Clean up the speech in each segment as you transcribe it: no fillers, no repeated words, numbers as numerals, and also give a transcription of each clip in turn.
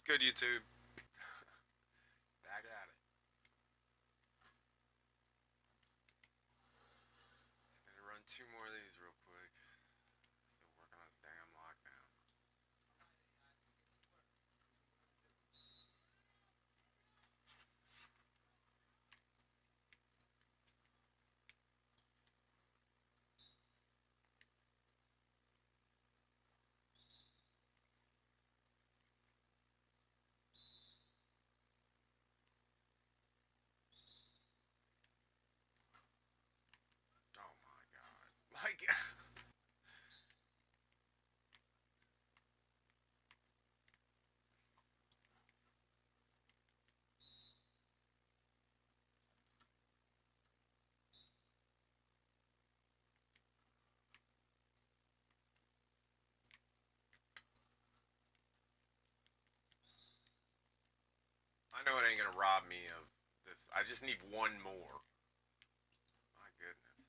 Good, YouTube. Back at it. Gonna run two more of these real quick. Still working on this damn lockdown. Oh my god. Like, I know it ain't gonna rob me of this. I just need one more. My goodness.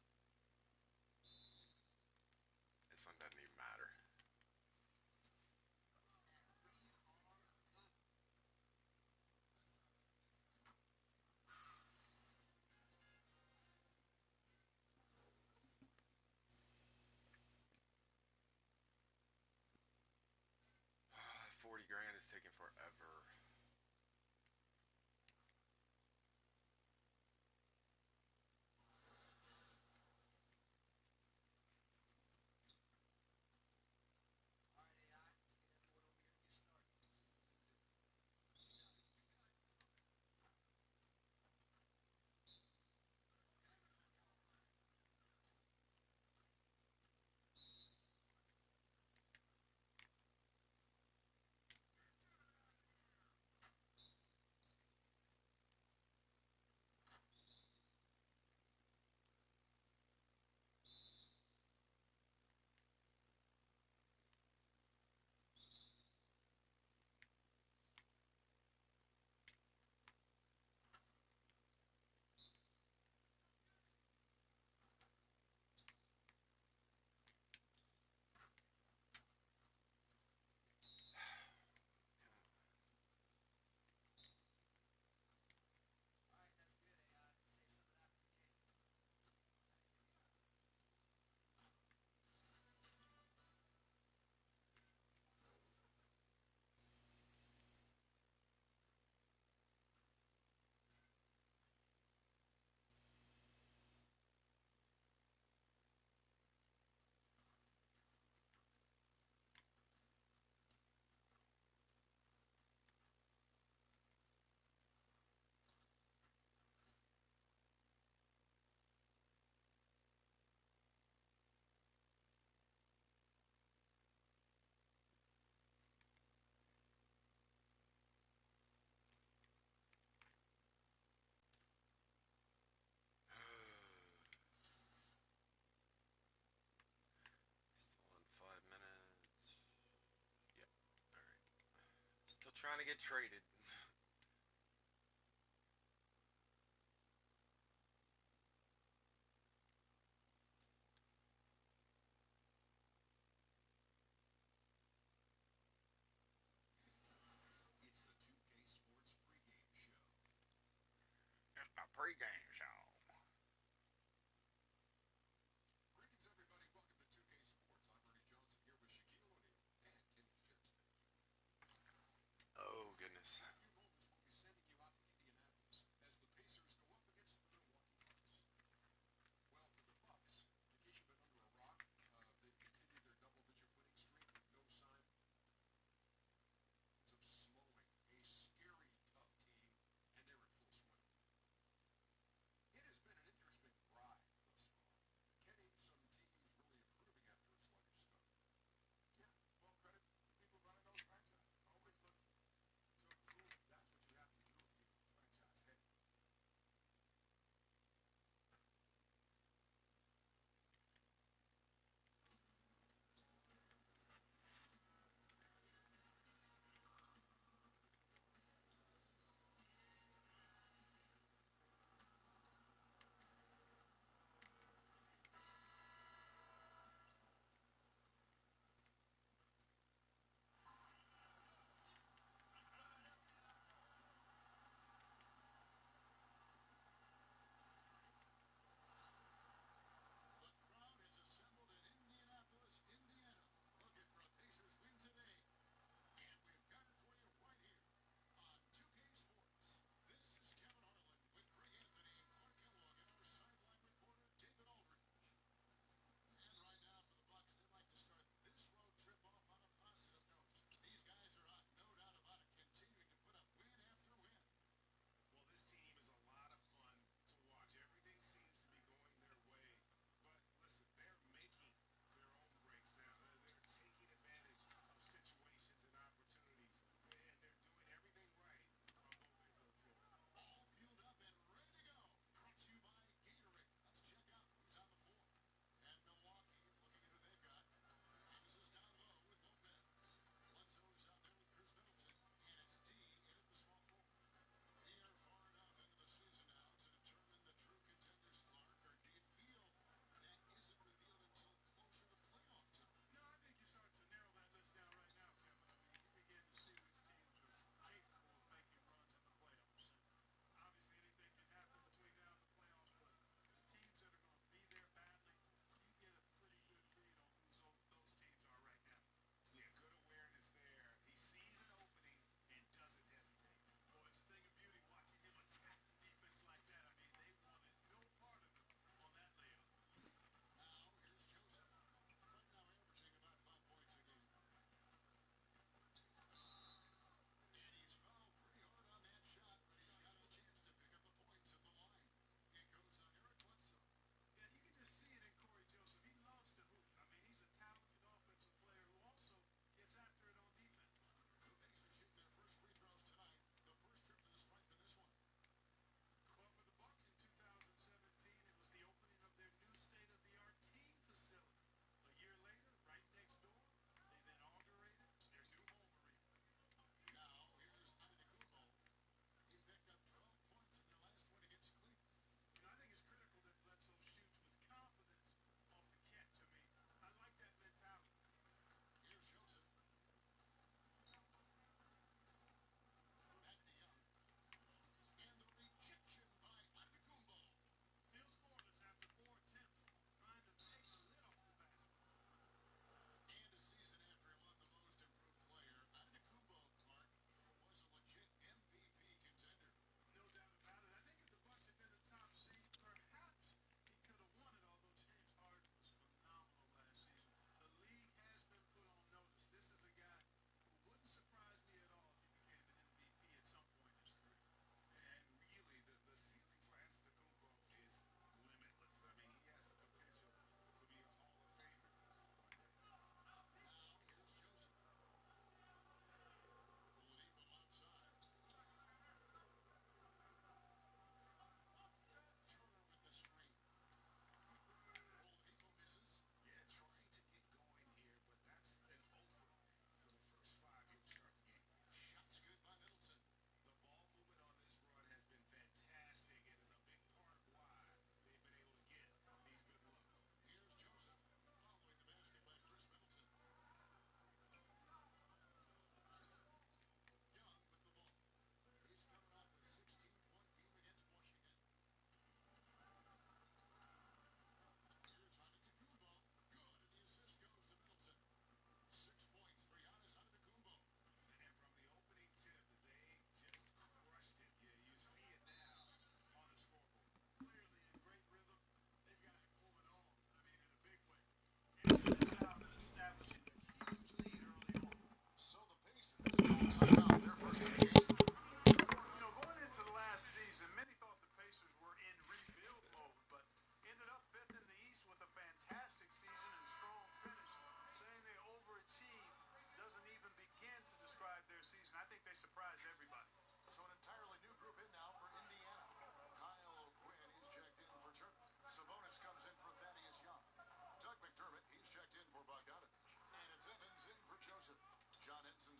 This one doesn't even matter. 40 grand is taking forever. Still on 5 minutes. Yep. Alright. Still trying to get traded. It's my pregame show. Oh, goodness.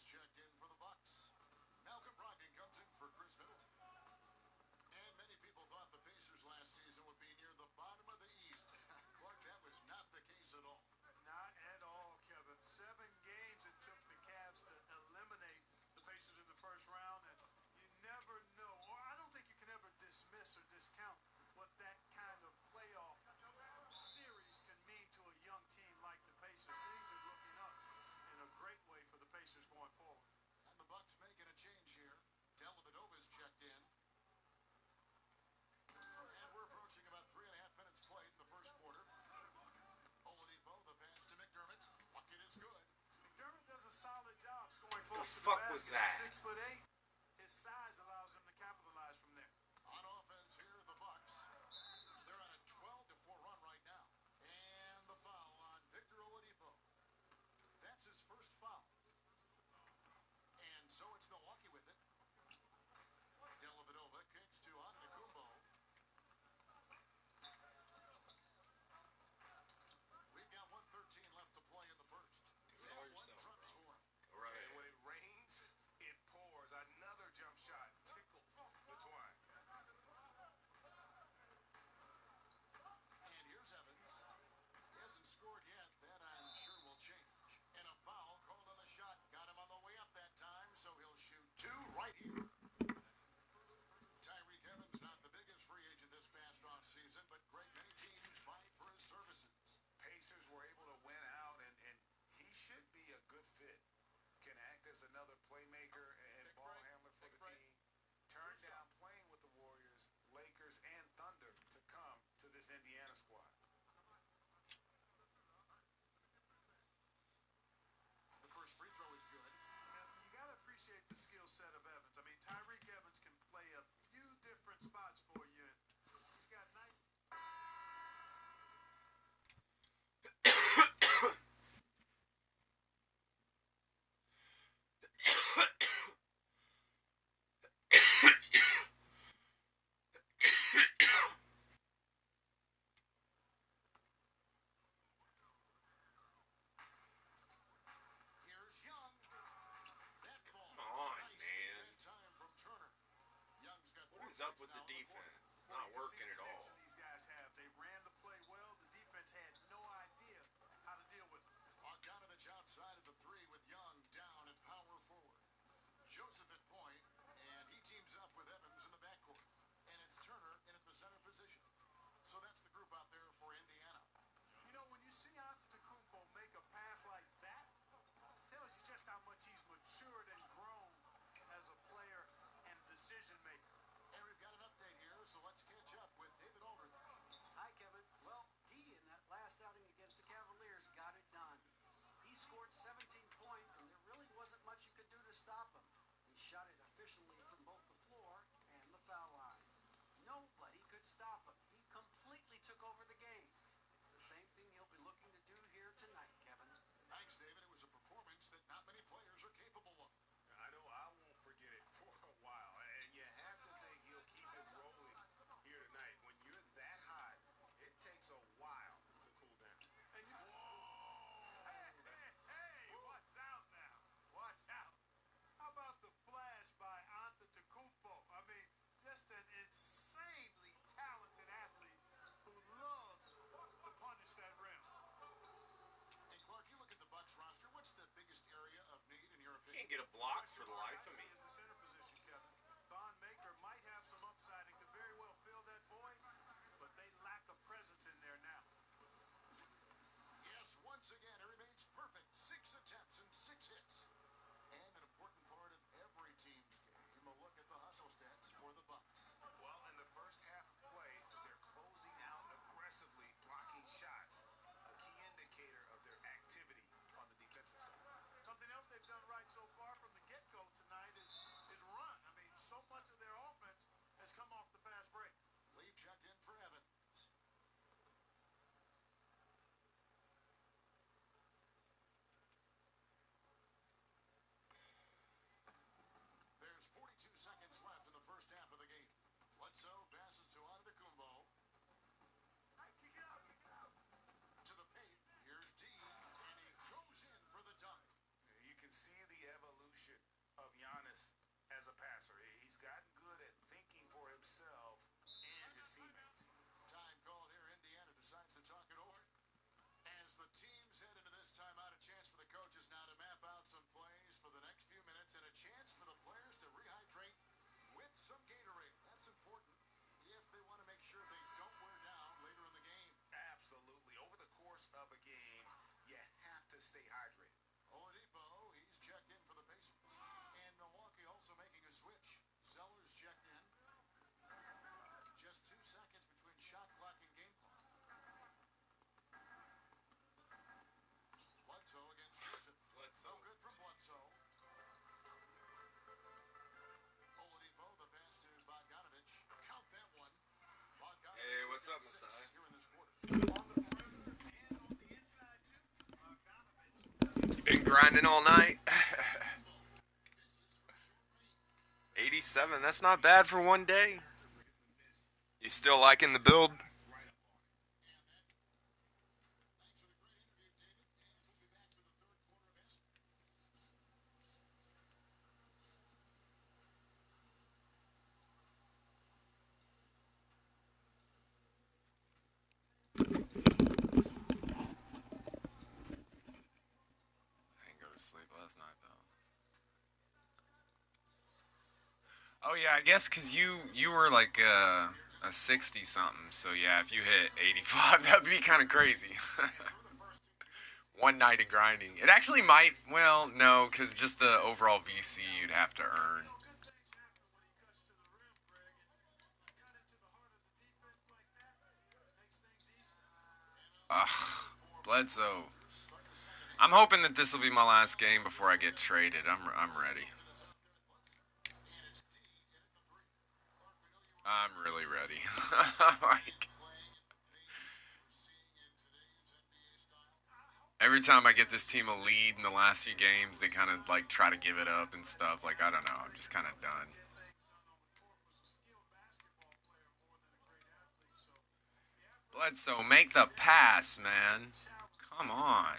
checked in for the Bucks. Malcolm Brogdon comes in for Chris Middleton. And many people thought the Pacers last season would be near the bottom of the East. Clark, that was not the case at all. Not at all, Kevin. 7 games it took the Cavs to eliminate the Pacers in the first round, and you never know, or I don't think you can ever dismiss or discount what that kind of playoff series can mean to a young team like the Pacers. Things are looking up in a great way for the Pacers going forward. And the Bucks making a change here. Dellavedova's checked in. And we're approaching about 3.5 minutes played in the first quarter. Oladipo, the pass to McDermott. Bucket is good. McDermott does a solid job scoring close to the fuck basket. was that? 6'8". His size allows him to capitalize from there. On offense here, the Bucks. They're on a 12-4 run right now. And the foul on Victor Oladipo. That's his first foul. And so it's Milwaukee with it. Dellavedova kicks to Antetokounmpo. We've got 1:13 left to play in the first. Saw That one yourself, trumps bro. for him. Right. And when it rains, it pours. Another jump shot tickles the twine. And here's Evans. He hasn't scored yet. That I'm sure will change. And a foul called on the shot. Got him on the way up that time, so he'll shoot 2 right here. Tyreek Evans, not the biggest free agent this past offseason, but great many teams vying for his services. Pacers were able to win out, and he should be a good fit. Can act as another playmaker and ball handler for the team. Turned down playing with the Warriors, Lakers, and Thunder to come to this Indiana squad. The first free throw is good. You got to appreciate the skill set of Evans. I mean, Tyreek Evans can play a few different spots for you. And he's got nice. Here's Young. That ball. Come on, Nice man. that time from Turner. Young's got What 4 is up points with the now in quarter. defense? It's not working at all. These guys have. They ran the play well. The defense had no idea how to deal with it. Bogdanovich outside of the 3 with Young down at power forward. Joseph at point, and he teams up with Evans in the backcourt. And it's Turner in at the center position. So that's the group out there for Indiana. You know, when you see Antetokounmpo make a pass like that, it tells you just how much he's matured and grown as a player and decision maker. And we've got an update here, so let's catch up with David Aldridge. Hi, Kevin. Well, D in that last outing against the Cavaliers got it done. He scored 17 points, and there really wasn't much you could do to stop him. He shot it efficiently from both the floor and the foul line. Nobody could stop him. He completely took over the game. It's the same thing he'll be looking to do here tonight, Kevin. Thanks, David. It was a performance that not many players are capable of. I know I won't forget it for a while, and you have to think he'll keep it rolling here tonight. When you're that hot, it takes a while to cool down. And you, hey, what's out now? Watch out. How about the flash by Antetokounmpo? I mean, just an insanely talented athlete who loves to punish that rim. And Clark, you look at the Bucks roster. What's the biggest area of need in your opinion? Can't get a block for the life of me. Is the center position, Kevin. Thon Maker might have some upside and could very well fill that void, but they lack a presence in there now. Yes, once again, it remains perfect. 6 attempts and 6 hits. And an important part of every team's game. A look at the hustle stats for the Bucks. Well, in the first half of play, they're closing out aggressively, blocking shots, a key indicator of their activity on the defensive side. Something else they've done right so far from the get-go tonight is run. I mean, so much of their offense has come off the fast break. Lee checked in for Evans. There's 42 seconds left in the first half of the game. Bledsoe passes to Antetokounmpo. To the paint. Here's D, and he goes in for the dunk. You can see the evolution timeout, a chance for the coaches now to map out some plays for the next few minutes and a chance for the players to rehydrate with some Gatorade. That's important if they want to make sure they don't wear down later in the game. Absolutely. Over the course of a game, you have to stay hydrated. Oladipo, he's checked in for the Pacers. And Milwaukee also making a switch. Zeller's checked in. Just 2 seconds between shot clock and game clock. Bledsoe against Joseph. Bledsoe. No good from Bledsoe. Oladipo, the pass to Bogdanovich. Count that one. Bogdanovich. Hey, what's up, Masai? Here in this quarter. On the perimeter and on the inside, too. Bogdanovich. Been grinding all night. 87, that's not bad for one day. You still liking the build? I didn't go to sleep last night though. Oh yeah, I guess because you were like a 60 something. So yeah, if you hit 85, that'd be kind of crazy. One night of grinding. It actually might. Well, no, because just the overall VC you'd have to earn. Good things happen when he cuts to the rim, Greg, and cut into the heart of the defense like that. Makes things easy. Ugh, Bledsoe. I'm hoping that this will be my last game before I get traded. I'm ready. I'm really ready. Like every time I get this team a lead in the last few games, they kind of like try to give it up and stuff. Like I don't know, I'm just kind of done. Bledsoe, make the pass, man. Come on.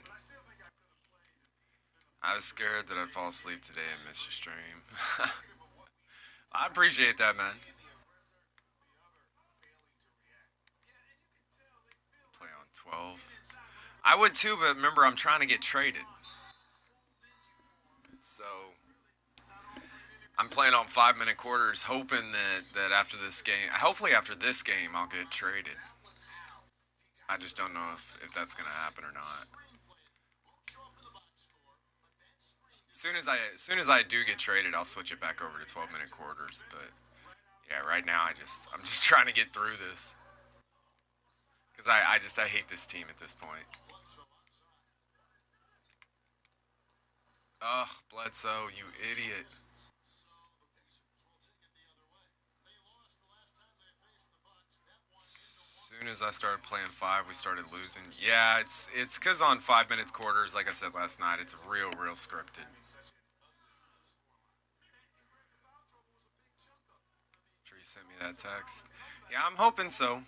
I was scared that I'd fall asleep today and miss your stream. I appreciate that, man. Play on 12. I would too, but remember, I'm trying to get traded. So, I'm playing on 5-minute quarters, hoping that after this game, hopefully after this game, I'll get traded. I just don't know if that's going to happen or not. As soon as I do get traded, I'll switch it back over to 12-minute quarters. But yeah, right now I'm just trying to get through this because I hate this team at this point. Ugh, Bledsoe, you idiot. As soon as I started playing 5, we started losing. Yeah, it's because on 5-minute quarters, like I said last night, it's real scripted. Sure you sent me that text. Yeah, I'm hoping so.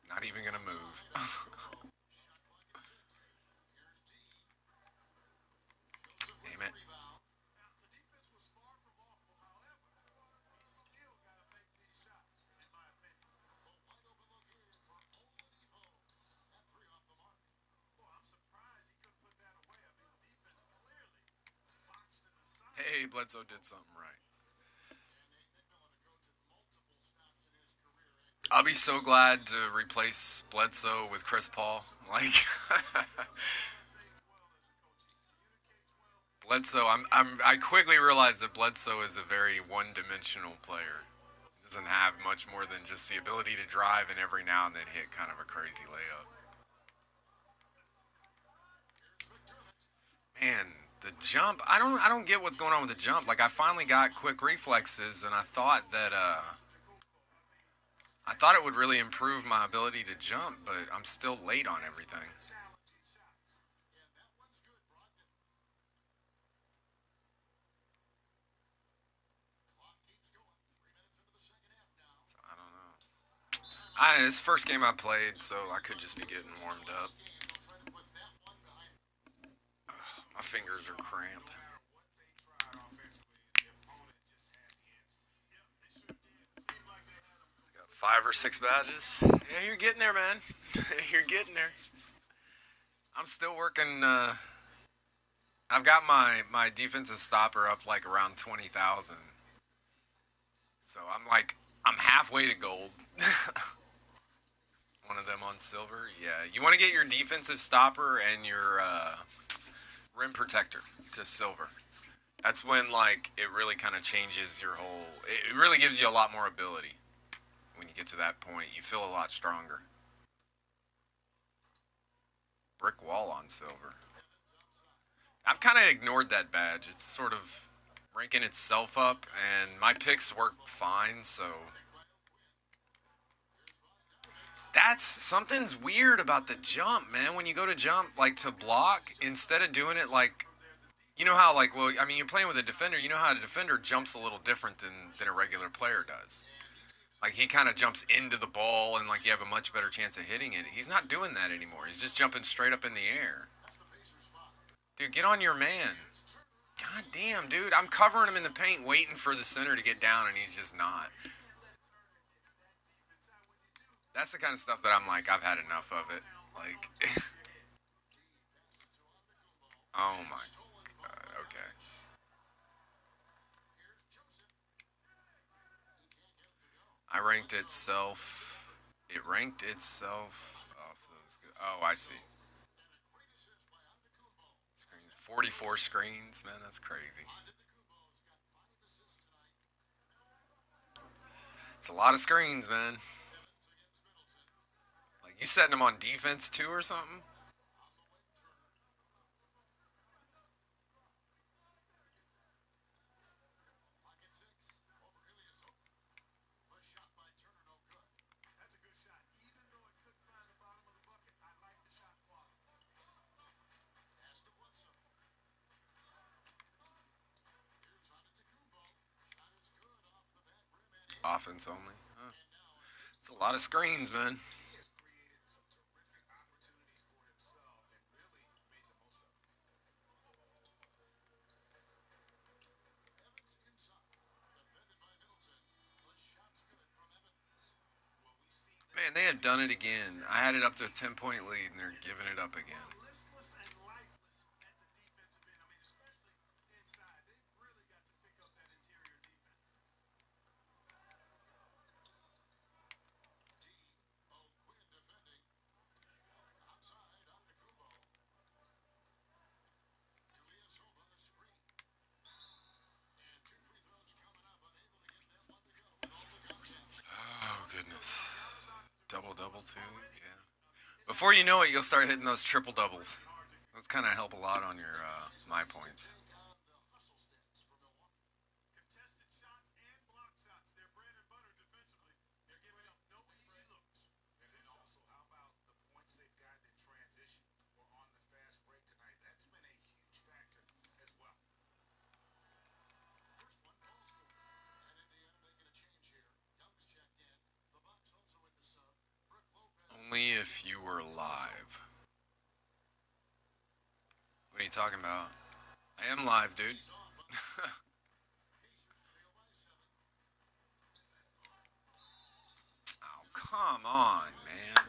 Not even gonna move. Damn it. Hey, Bledsoe did something right. I'll be so glad to replace Bledsoe with Chris Paul. Like Bledsoe, I quickly realized that Bledsoe is a very one-dimensional player. He doesn't have much more than just the ability to drive and every now and then hit kind of a crazy layup. Man, the jump, I don't get what's going on with the jump. Like I finally got quick reflexes and I thought it would really improve my ability to jump, but I'm still late on everything. So I don't know. It's the first game I played, so I could just be getting warmed up. My fingers are cramped. 5 or 6 badges. Yeah, you're getting there, man. You're getting there. I'm still working. I've got my defensive stopper up like around 20,000. So I'm halfway to gold. One of them on silver. Yeah, you want to get your defensive stopper and your rim protector to silver. That's when like it really kind of changes your whole. It really gives you a lot more ability when you get to that point. You feel a lot stronger. Brick wall on silver. I've kind of ignored that badge. It's sort of ranking itself up, and my picks work fine. So that's something's weird about the jump, man. When you go to jump, like to block, instead of doing it like you know how like well, I mean, you're playing with a defender. You know how a defender jumps a little different than a regular player does. Like he kind of jumps into the ball, and like you have a much better chance of hitting it. He's not doing that anymore. He's just jumping straight up in the air. Dude, get on your man. God damn, dude. I'm covering him in the paint, waiting for the center to get down, and he's just not. That's the kind of stuff that I'm like, I've had enough of it. Like, oh my god. Okay. I ranked itself. It ranked itself off those. Oh, I see. 44 screens, man. That's crazy. It's a lot of screens, man. Like you setting them on defense too, or something? That's a good shot. Even though it couldn't find the bottom of the bucket, I like the shot quality. Offense only. Huh. It's a lot of screens, man. He has created some terrific opportunities for himself and really made the most of it. Well, we've seen that Man, they have done it again. I had it up to a 10-point lead, and they're giving it up again. Listless and lifeless at the defensive end. I mean, especially inside. They've really got to pick up that interior defense. Oh goodness. Double double too. Yeah. Before you know it, you'll start hitting those triple doubles. Those kind of help a lot on your my points. Contested shots and block shots. Their bread and butter defensively. They're giving up no easy looks. And then also, how about the points they've gotten in transition or on the fast break tonight? That's been a huge factor as well. Only if you were live. What are you talking about? I am live, dude. Oh, come on, man.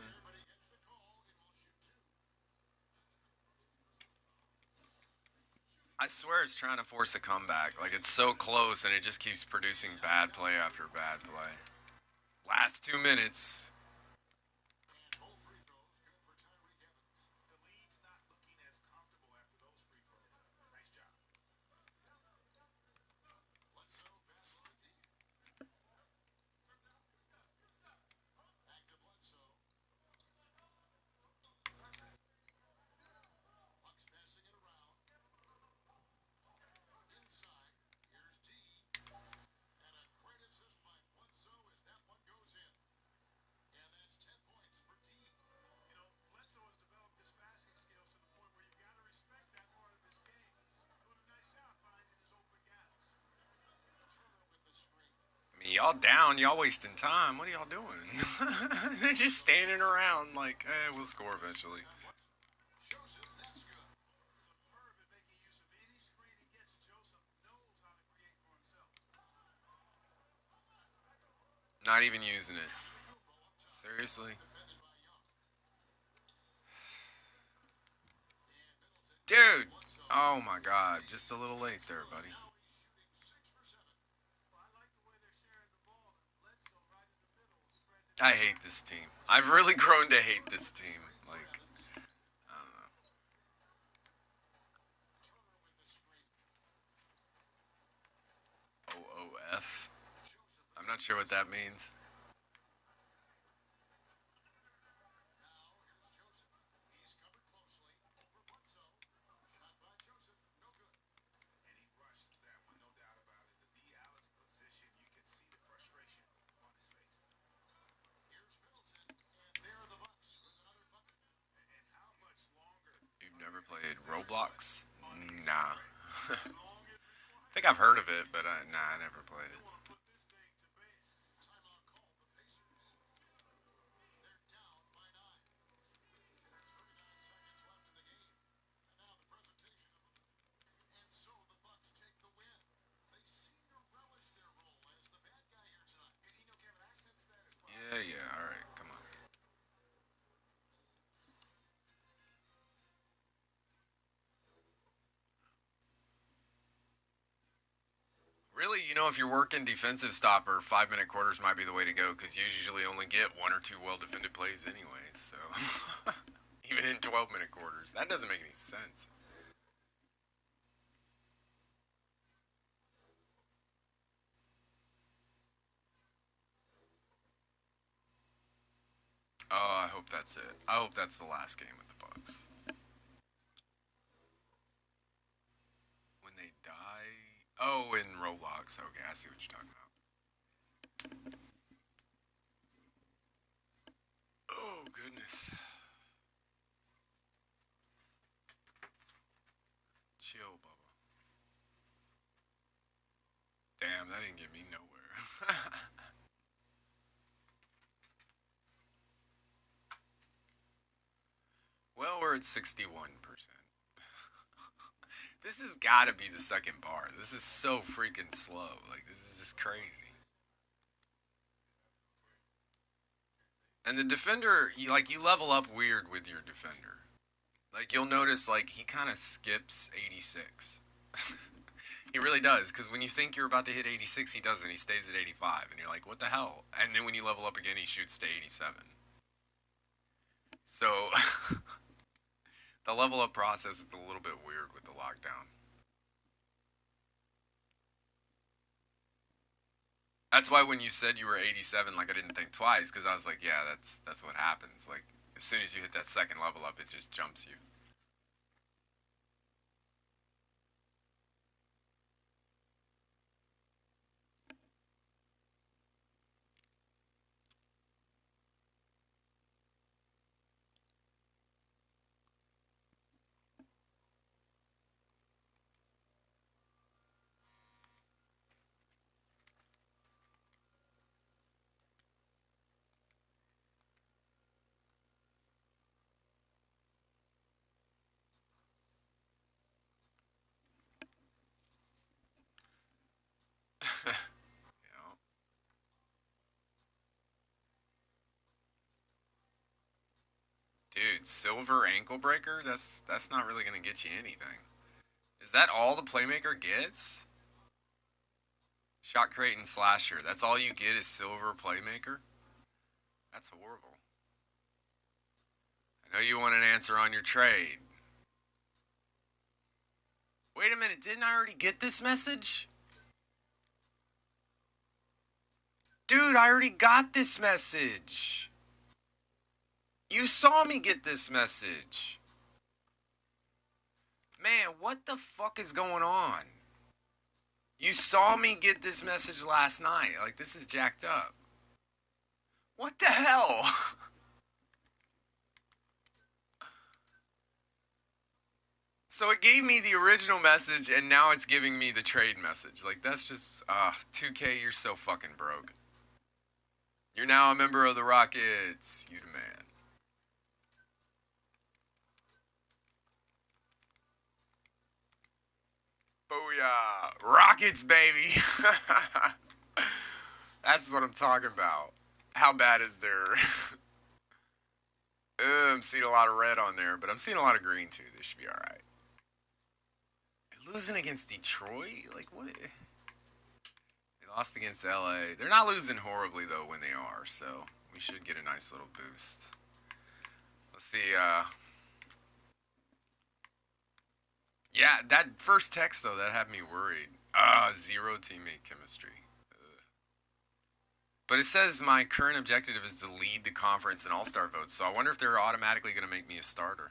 I swear it's trying to force a comeback. Like it's so close and it just keeps producing bad play after bad play. Last 2 minutes. The lead's not looking as comfortable after those free throws. Nice job. You know, Bledsoe has developed his passing skills to the point where you've got to respect that part of his game. He's doing a nice job finding his open guys. I mean, y'all down, y'all wasting time. What are y'all doing? They're just standing around like, we'll score eventually. Superb at making use of any screen he gets. Joseph knows how to create for himself. Not even using it. Seriously? Dude! Oh my god, just a little late there, buddy. I hate this team. I've really grown to hate this team. Like, I don't know. OOF? I'm not sure what that means. And he rushed that one, no doubt about it. The D. Allen's position, you can see the frustration on his face. And how much longer? You've never played Roblox? Nah. I think I've heard of it, but nah, I never played it. Yeah, yeah, alright, come on. Really, if you're working defensive stopper, 5 minute quarters might be the way to go because you usually only get one or two well defended plays, anyways. So, even in 12-minute quarters, that doesn't make any sense. Oh, I hope that's it. I hope that's the last game with the Bucks. When they die. Oh, in Roblox. Okay, I see what you're talking about. Oh, goodness. Chill, Bubba. Damn, that didn't get me nowhere. Well, we're at 61%. This has got to be the second bar. This is so freaking slow. Like, this is just crazy. And the defender, you level up weird with your defender. Like, you'll notice, like, he kind of skips 86. He really does, because when you think you're about to hit 86, he doesn't. He stays at 85, and you're like, what the hell? And then when you level up again, he shoots to 87. So, the level up process is a little bit weird with the lockdown. That's why when you said you were 87, like, I didn't think twice, because I was like, yeah, that's what happens. Like, as soon as you hit that second level up, it just jumps you. You know? Dude, silver ankle breaker? That's not really gonna get you anything. Is that all the playmaker gets? Shot crate and slasher. That's all you get is silver playmaker? That's horrible. I know you want an answer on your trade. Wait a minute, didn't I already get this message? Dude, I already got this message. You saw me get this message. Man, what the fuck is going on? You saw me get this message last night. Like, this is jacked up. What the hell? So it gave me the original message, and now it's giving me the trade message. Like, that's just, 2K, you're so fucking broke. You're now a member of the Rockets. You the man. Booyah. Rockets, baby. That's what I'm talking about. How bad is their? I'm seeing a lot of red on there, but I'm seeing a lot of green too. This should be all right. Losing against Detroit, like what? They lost against LA. They're not losing horribly though when they are, so we should get a nice little boost. Let's see. Yeah, that first text though that had me worried. Zero teammate chemistry. But it says my current objective is to lead the conference in All-Star votes, so I wonder if they're automatically going to make me a starter.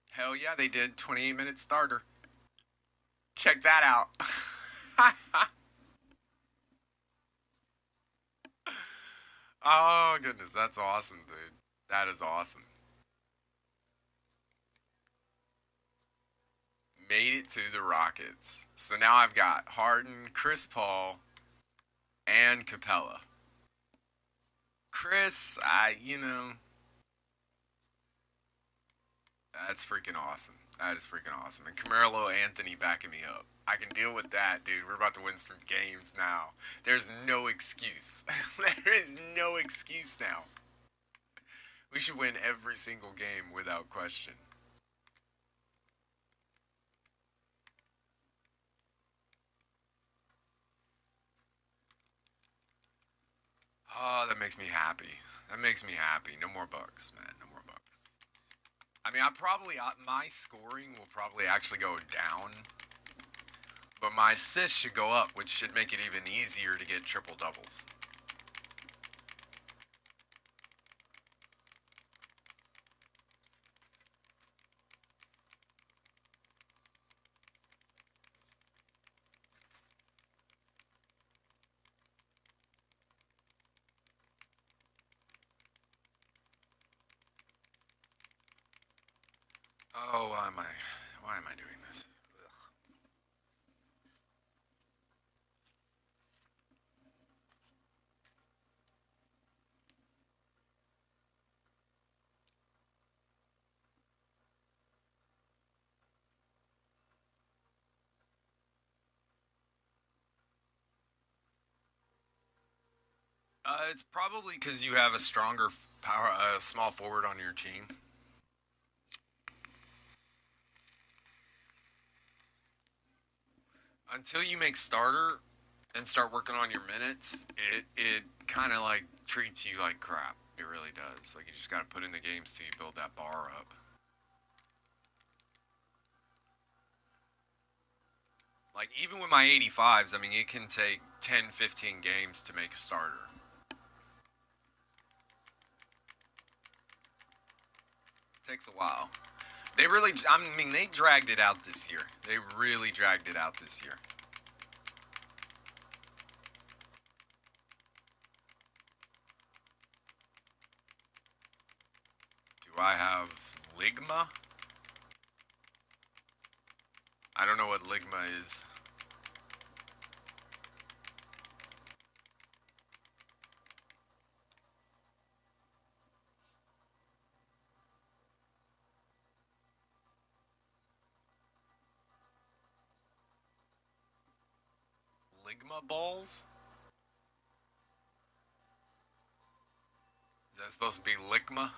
Hell yeah, they did. 28-minute starter. Check that out. Oh, goodness. That's awesome, dude. That is awesome. Made it to the Rockets. So now I've got Harden, Chris Paul, and Capella. Chris, that's freaking awesome. That is freaking awesome. And Carmelo Anthony backing me up. I can deal with that, dude. We're about to win some games now. There's no excuse. There is no excuse now. We should win every single game without question. Oh, that makes me happy. That makes me happy. No more Bucks, man. No more Bucks. I mean, my scoring will probably actually go down, but my assists should go up, which should make it even easier to get triple doubles. Oh, why am I doing this? It's probably because you have a stronger power, small forward on your team. Until you make starter and start working on your minutes, it kind of like treats you like crap. It really does. Like you just got to put in the games till you build that bar up. Like even with my 85s, I mean it can take 10, 15 games to make a starter. It takes a while. I mean they dragged it out this year. They really dragged it out this year. Do I have Ligma? I don't know what Ligma is. Ligma balls? Is that supposed to be Ligma?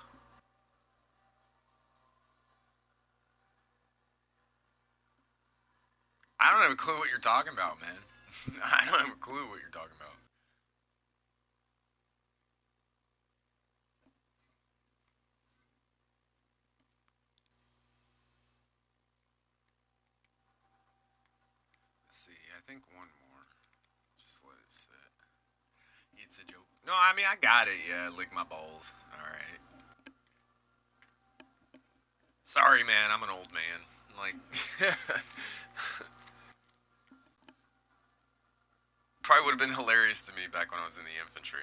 I don't have a clue what you're talking about, man. I don't have a clue what you're talking about. Let's see. I think one more. Just let it sit. It's a joke. No, I mean I got it. Yeah, lick my balls. All right. Sorry, man. I'm an old man. Like, probably would have been hilarious to me back when I was in the infantry.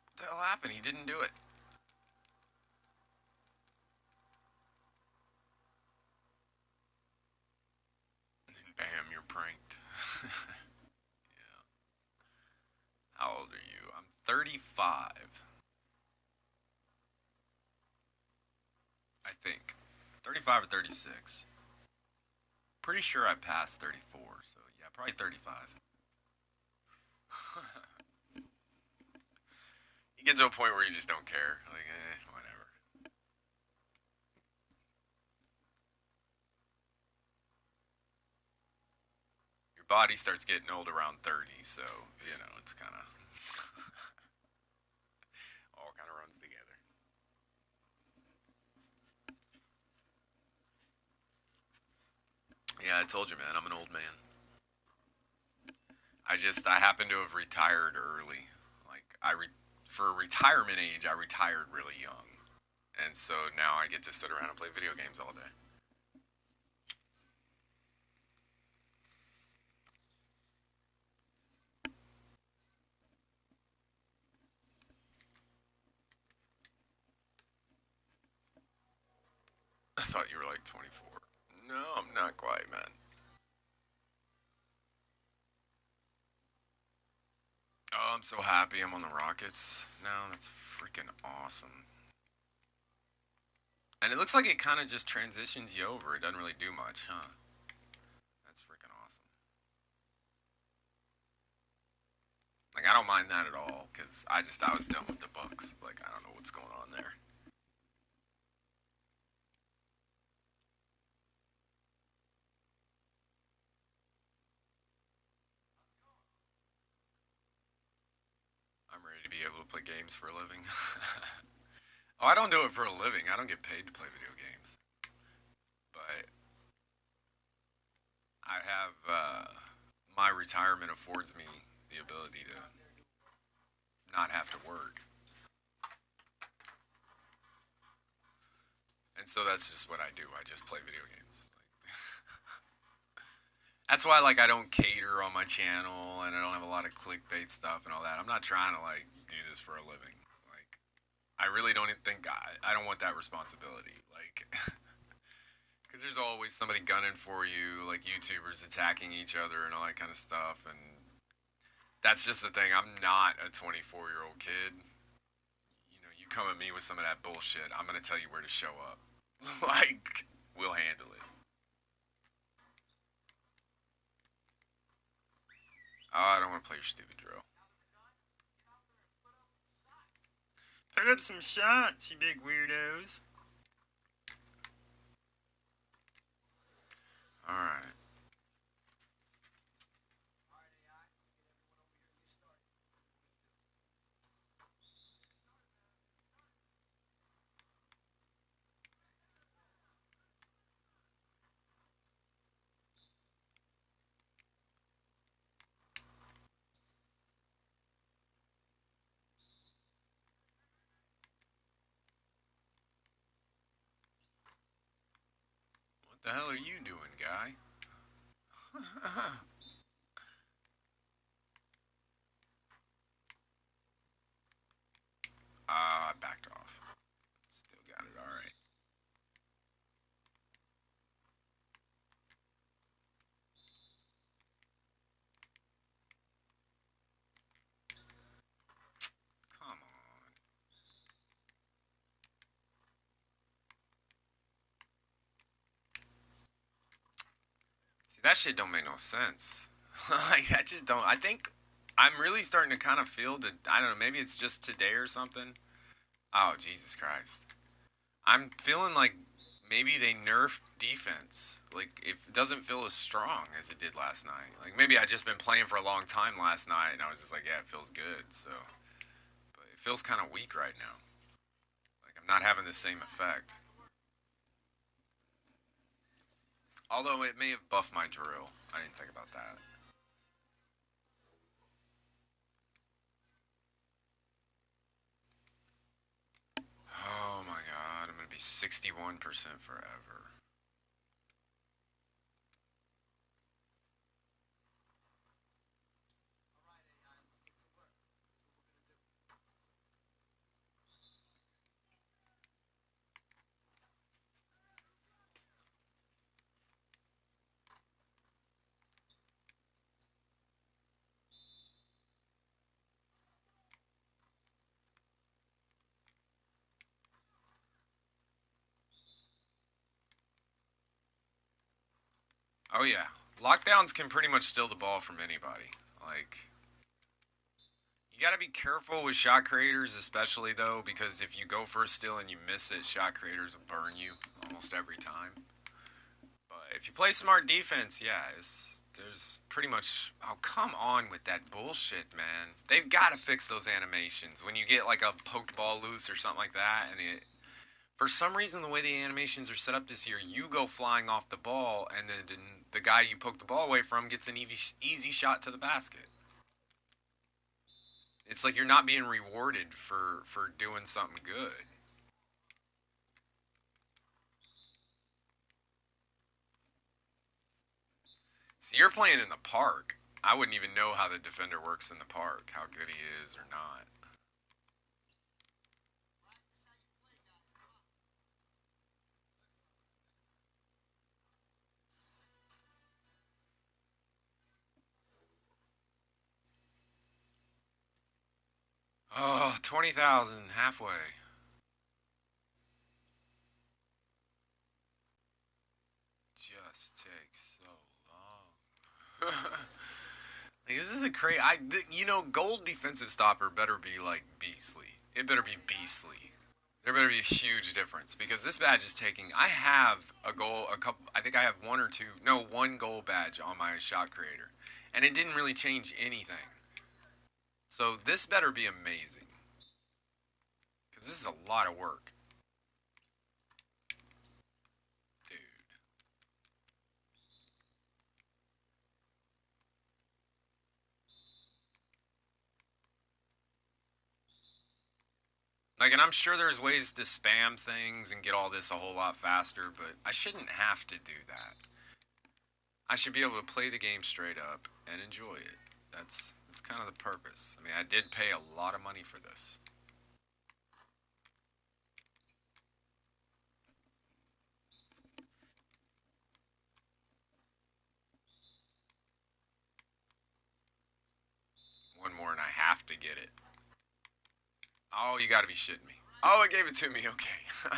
What the hell happened? He didn't do it. And bam, you're pranked. 35. I think. 35 or 36. Pretty sure I passed 34, so yeah, probably 35. You get to a point where you just don't care. Like, whatever. Your body starts getting old around 30, so, it's kind of all kind of runs together. Yeah, I told you, man, I'm an old man. I happen to have retired early. Like, for retirement age, I retired really young. And so now I get to sit around and play video games all day. I thought you were like 24. No, I'm not quite, man. Oh, I'm so happy I'm on the Rockets now. That's freaking awesome. And it looks like it kind of just transitions you over. It doesn't really do much, huh? That's freaking awesome. Like, I don't mind that at all because I was done with the Bucks. Like, I don't know what's going on there. I'm ready to be able to play games for a living. Oh, I don't do it for a living. I don't get paid to play video games. But I have, my retirement affords me the ability to not have to work. And so that's just what I do. I just play video games. That's why, like, I don't cater on my channel and I don't have a lot of clickbait stuff and all that. I'm not trying to, like, do this for a living. Like, I really don't even think I don't want that responsibility. Like, because there's always somebody gunning for you, like YouTubers attacking each other and all that kind of stuff. And that's just the thing. I'm not a 24-year-old kid. You come at me with some of that bullshit, I'm gonna tell you where to show up. Like, we'll handle it. Oh, I don't want to play your stupid drill. Put up some shots, you big weirdos. All right. What the hell are you doing, guy? I backed off. Still got it. All right. Come on. See, that shit don't make no sense. Like, that just don't. I think I'm really starting to kind of feel that. I don't know. Maybe it's just today or something. Oh, Jesus Christ. I'm feeling like maybe they nerfed defense. Like, it doesn't feel as strong as it did last night. Like, maybe I just been playing for a long time last night and I was just like, yeah, it feels good. So, but it feels kind of weak right now. Like, I'm not having the same effect. Although it may have buffed my drill. I didn't think about that. Oh my god, I'm gonna be 61% forever. Oh yeah, lockdowns can pretty much steal the ball from anybody. Like you got to be careful with shot creators, especially though, because if you go for a steal and you miss it, shot creators will burn you almost every time. But if you play smart defense, yeah, there's pretty much. Oh, come on with that bullshit, man. They've got to fix those animations. When you get like a poked ball loose or something like that, and for some reason, the way the animations are set up this year, you go flying off the ball, and then the guy you poke the ball away from gets an easy shot to the basket. It's like you're not being rewarded for doing something good. See, you're playing in the park. I wouldn't even know how the defender works in the park, how good he is or not. Oh, 20,000 halfway. Just takes so long. Like, this is a crazy. Gold defensive stopper better be like beastly. It better be beastly. There better be a huge difference because this badge is taking. I have a goal, a couple. I think I have one or two. No, one goal badge on my shot creator, and it didn't really change anything. So this better be amazing because this is a lot of work, dude. Like, and I'm sure there's ways to spam things and get all this a whole lot faster, but I shouldn't have to do that. I should be able to play the game straight up and enjoy it. That's kind of the purpose. I mean, I did pay a lot of money for this. One more and I have to get it. Oh, you gotta be shitting me. Oh, it gave it to me. Okay.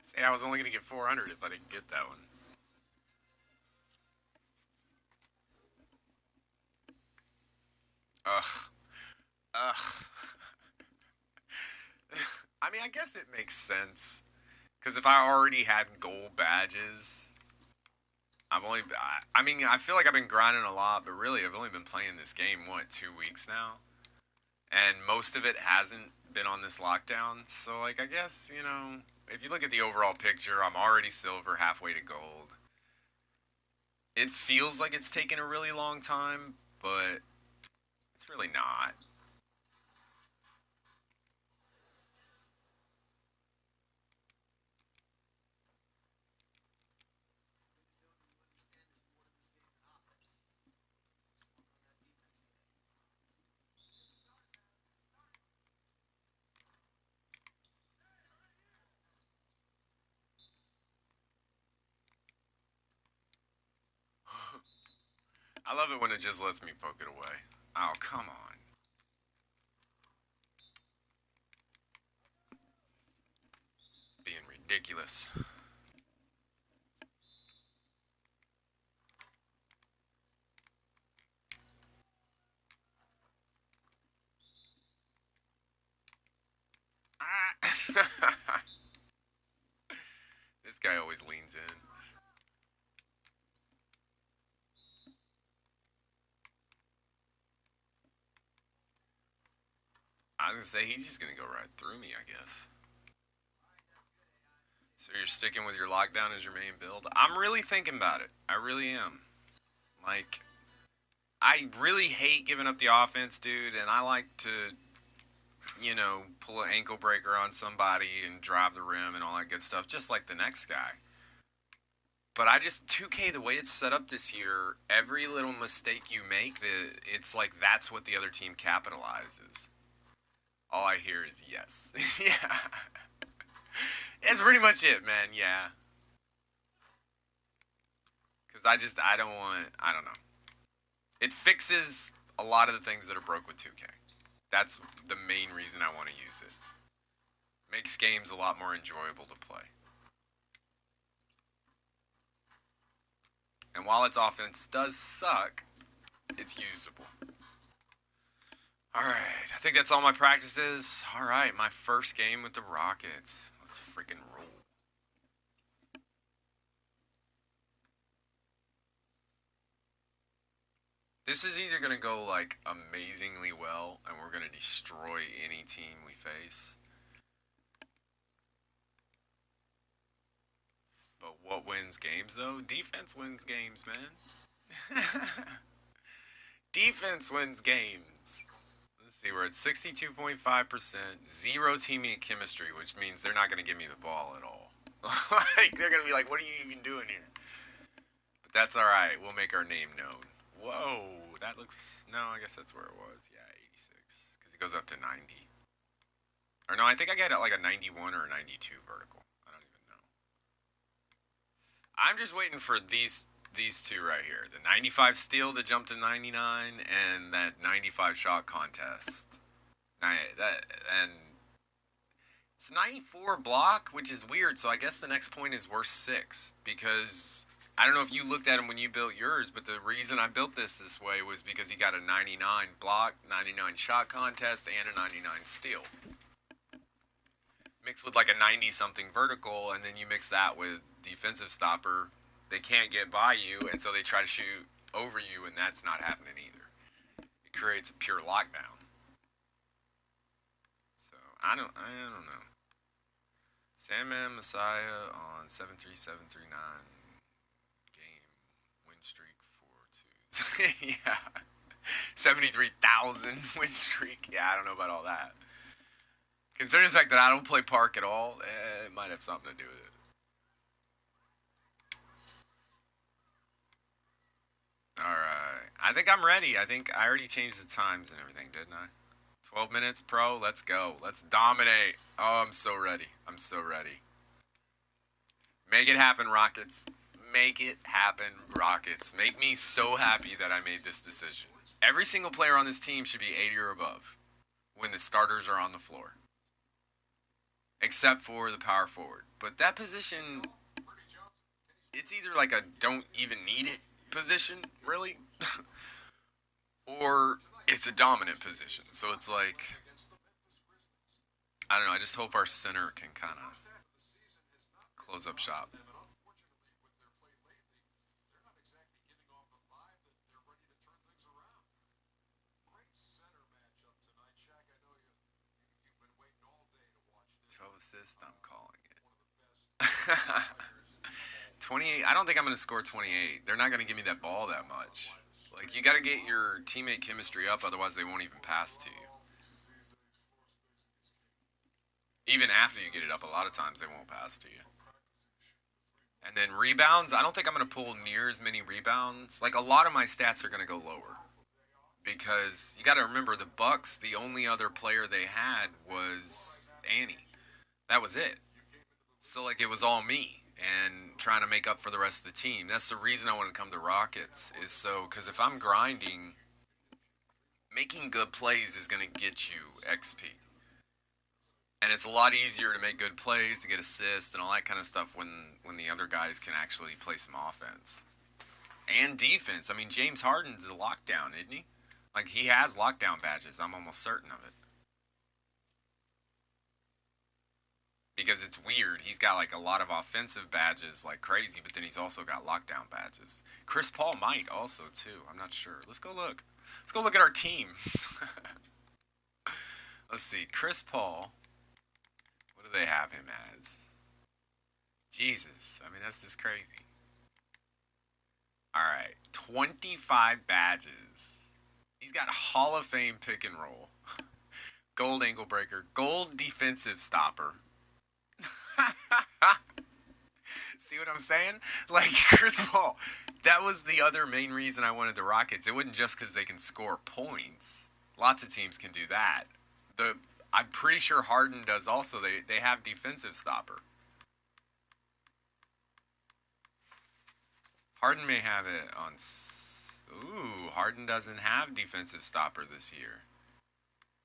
Say I was only gonna get 400 if I didn't get that one. Ugh. Ugh. I mean, I guess it makes sense. Because if I already had gold badges, I mean, I feel like I've been grinding a lot, but really, I've only been playing this game, what, 2 weeks now? And most of it hasn't been on this lockdown. So, like, I guess, if you look at the overall picture, I'm already silver, halfway to gold. It feels like it's taken a really long time, but it's really not. I love it when it just lets me poke it away. Oh, come on. Being ridiculous. Ah. This guy always leans in. I was gonna say he's just gonna go right through me, I guess. So you're sticking with your lockdown as your main build? I'm really thinking about it. I really am. Like, I really hate giving up the offense, dude, and I like to, pull an ankle breaker on somebody and drive the rim and all that good stuff, just like the next guy. But I just 2K the way it's set up this year, every little mistake you make, it's like that's what the other team capitalizes. All I hear is yes. Yeah. That's pretty much it, man. Yeah. Because I don't want, I don't know. It fixes a lot of the things that are broke with 2K. That's the main reason I want to use it. Makes games a lot more enjoyable to play. And while its offense does suck, it's usable. All right, I think that's all my practices. All right, my first game with the Rockets. Let's freaking roll. This is either going to go like amazingly well and we're going to destroy any team we face. But what wins games though? Defense wins games, man. Defense wins games. Let's see, we're at 62.5%, zero teammate chemistry, which means they're not going to give me the ball at all. Like, they're going to be like, what are you even doing here? But that's all right. We'll make our name known. Whoa, that looks... No, I guess that's where it was. Yeah, 86. Because it goes up to 90. Or no, I think I get like a 91 or a 92 vertical. I don't even know. I'm just waiting for these two right here. The 95 steal to jump to 99 and that 95 shot contest. And it's 94 block, which is weird. So I guess the next point is worth 6 because I don't know if you looked at him when you built yours, but the reason I built this way was because he got a 99 block, 99 shot contest, and a 99 steal. Mixed with like a 90-something vertical, and then you mix that with defensive stopper. They can't get by you, and so they try to shoot over you, and that's not happening either. It creates a pure lockdown. So I don't know. Sandman Messiah on 73739 game win streak 4-2. Yeah, 73,000 win streak. Yeah, I don't know about all that. Considering the fact that I don't play Park at all, it might have something to do with it. Alright. I think I'm ready. I think I already changed the times and everything, didn't I? 12 minutes, pro. Let's go. Let's dominate. Oh, I'm so ready. I'm so ready. Make it happen, Rockets. Make it happen, Rockets. Make me so happy that I made this decision. Every single player on this team should be 80 or above when the starters are on the floor. Except for the power forward. But that position, it's either like a don't even need it position, really, or it's a dominant position. So it's like, I don't know, I just hope our center can kind of close up shop. Assist, I'm calling it. 28. I don't think I'm going to score 28. They're not going to give me that ball that much. Like, you got to get your teammate chemistry up, otherwise they won't even pass to you. Even after you get it up, a lot of times they won't pass to you. And then rebounds, I don't think I'm going to pull near as many rebounds. Like, a lot of my stats are going to go lower. Because you got to remember, the Bucks, the only other player they had was Annie. That was it. So, like, it was all me and trying to make up for the rest of the team. That's the reason I want to come to Rockets, is so, because if I'm grinding, making good plays is going to get you XP. And it's a lot easier to make good plays, to get assists and all that kind of stuff when the other guys can actually play some offense. And defense. I mean, James Harden's a lockdown, isn't he? Like, he has lockdown badges. I'm almost certain of it. Because it's weird. He's got like a lot of offensive badges like crazy, but then he's also got lockdown badges. Chris Paul might also too. I'm not sure. Let's go look. Let's go look at our team. Let's see. Chris Paul. What do they have him as? Jesus. I mean, that's just crazy. All right. 25 badges. He's got Hall of Fame pick and roll. Gold ankle breaker. Gold defensive stopper. See what I'm saying? Like, Chris Paul, that was the other main reason I wanted the Rockets. It wasn't just because they can score points. Lots of teams can do that. I'm pretty sure Harden does also. They have defensive stopper. Harden may have it on... Ooh, Harden doesn't have defensive stopper this year.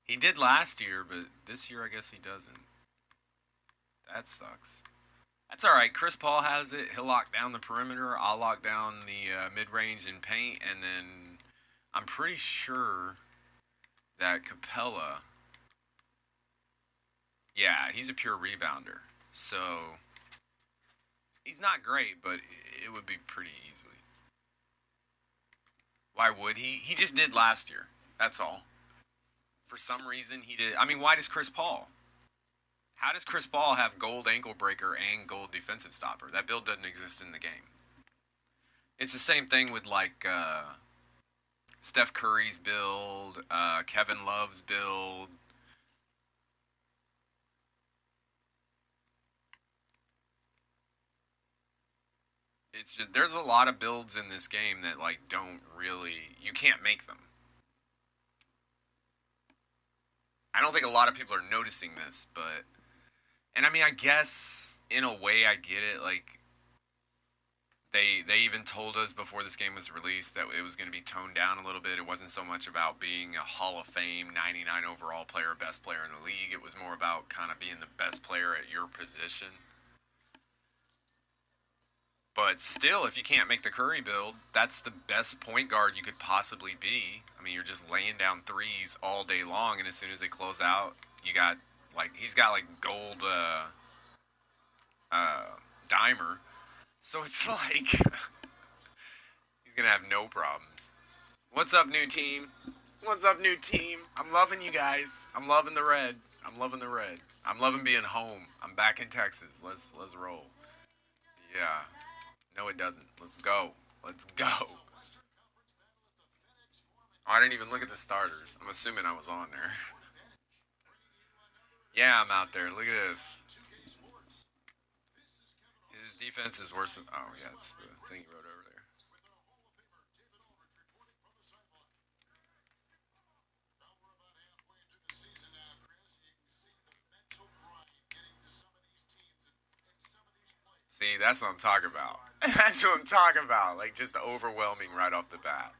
He did last year, but this year I guess he doesn't. That sucks. That's all right. Chris Paul has it. He'll lock down the perimeter. I'll lock down the mid-range and paint, and then I'm pretty sure that Capella, yeah, he's a pure rebounder. So he's not great, but it would be pretty easily. Why would he? He just did last year. That's all. For some reason, he did. I mean, why does Chris Paul? How does Chris Paul have gold ankle breaker and gold defensive stopper? That build doesn't exist in the game. It's the same thing with like Steph Curry's build, Kevin Love's build. It's just there's a lot of builds in this game that like don't really you can't make them. I don't think a lot of people are noticing this, but and I mean I guess in a way I get it. Like they even told us before this game was released that it was going to be toned down a little bit. It wasn't so much about being a Hall of Fame 99 overall player, best player in the league. It was more about kind of being the best player at your position. But still, if you can't make the Curry build, that's the best point guard you could possibly be. I mean, you're just laying down threes all day long, and as soon as they close out, you got like he's got like gold uh, dimer. So it's like he's gonna have no problems. What's up, new team? What's up, new team? I'm loving you guys. I'm loving the red. I'm loving the red. I'm loving being home. I'm back in Texas. Let's roll. Yeah. No, it doesn't. Let's go. Let's go. Oh, I didn't even look at the starters. I'm assuming I was on there. Yeah, I'm out there. Look at this. His defense is worse than. Oh, yeah, it's the thing he wrote over there. See, that's what I'm talking about. That's what I'm talking about. Like, just overwhelming right off the bat.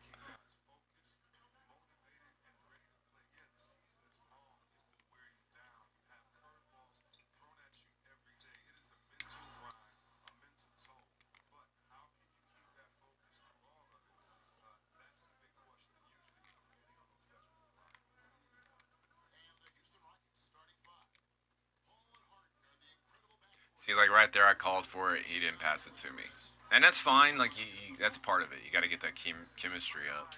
See, like right there, I called for it. He didn't pass it to me, and that's fine. Like, that's part of it. You got to get that chemistry up.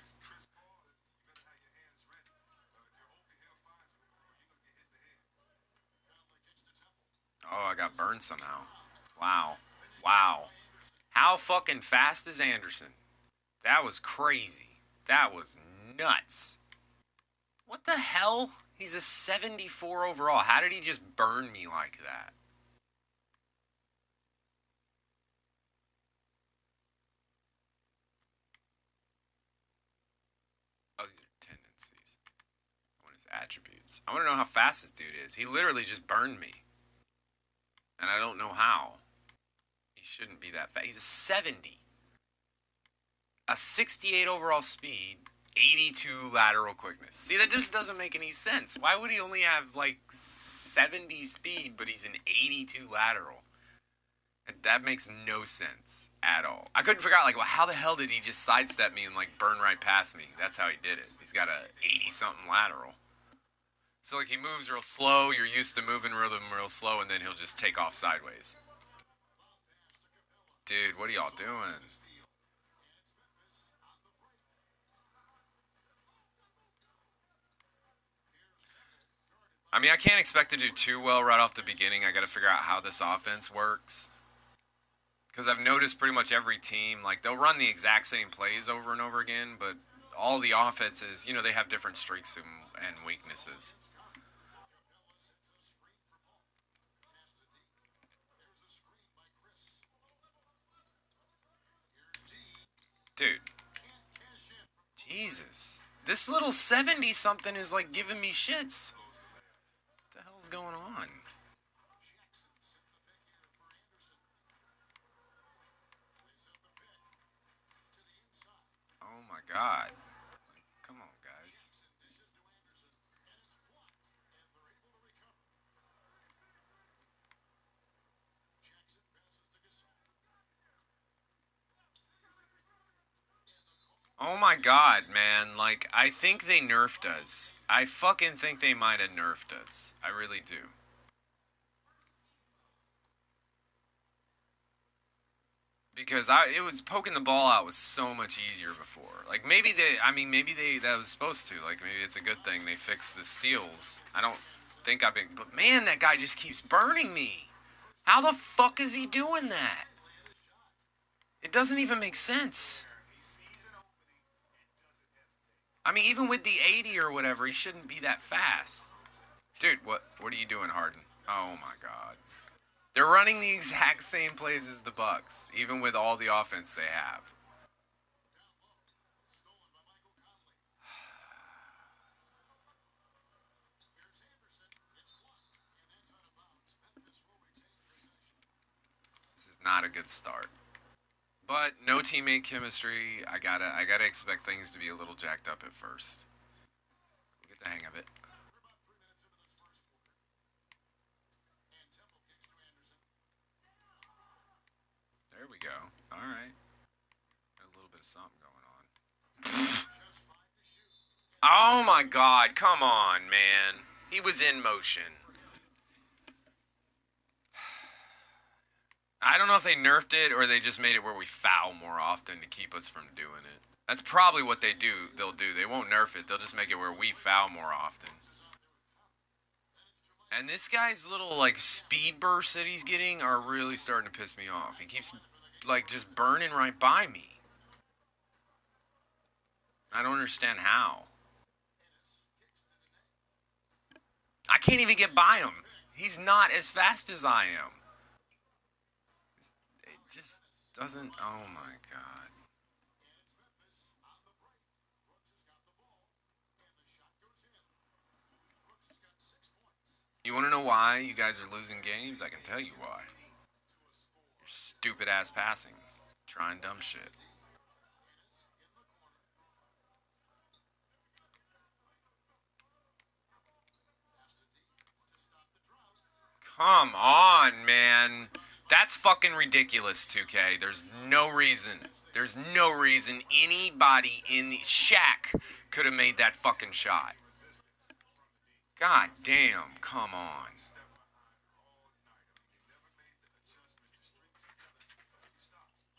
Oh, I got burned somehow. Wow, wow. How fucking fast is Anderson? That was crazy. That was nuts. What the hell? He's a 74 overall. How did he just burn me like that? Oh, these are tendencies. I want his attributes. I want to know how fast this dude is. He literally just burned me. And I don't know how. He shouldn't be that fast. He's a 70. A 68 overall speed, 82 lateral quickness. See, that just doesn't make any sense. Why would he only have like 70 speed, but he's an 82 lateral? That makes no sense at all. I couldn't figure out like, well, how the hell did he just sidestep me and like burn right past me? That's how he did it. He's got a 80 something lateral. So like he moves real slow. You're used to moving rhythm real slow, and then he'll just take off sideways. Dude, what are y'all doing? I mean, I can't expect to do too well right off the beginning. I got to figure out how this offense works. Because I've noticed pretty much every team, like, they'll run the exact same plays over and over again, but all the offenses, they have different strengths and weaknesses. Dude, Jesus. This little 70 something is, like, giving me shits. What the hell's going on? Oh my god. Come on, guys. Oh my god, man. Like, I think they nerfed us. I fucking think they might have nerfed us. I really do. Because it was poking the ball out was so much easier before. Like maybe they that was supposed to. Like maybe it's a good thing they fixed the steals. I don't think I've been, but man, that guy just keeps burning me. How the fuck is he doing that? It doesn't even make sense. I mean, even with the 80 or whatever, he shouldn't be that fast. Dude, what are you doing, Harden? Oh my god. They're running the exact same plays as the Bucks, even with all the offense they have. This is not a good start. But no teammate chemistry. I gotta expect things to be a little jacked up at first. We'll get the hang of it. There we go. All right. Got a little bit of something going on. Oh my god, come on, man. He was in motion. I don't know if they nerfed it or they just made it where we foul more often to keep us from doing it. That's probably what they do. They'll do. They won't nerf it. They'll just make it where we foul more often. And this guy's little like speed bursts that he's getting are really starting to piss me off. He keeps like just burning right by me. I don't understand how. I can't even get by him. He's not as fast as I am. It just doesn't. Oh my god. You want to know why you guys are losing games? I can tell you why. Your stupid ass passing. Trying dumb shit. Come on, man. That's fucking ridiculous, 2K. There's no reason. There's no reason anybody in the Shaq could have made that fucking shot. God damn, come on.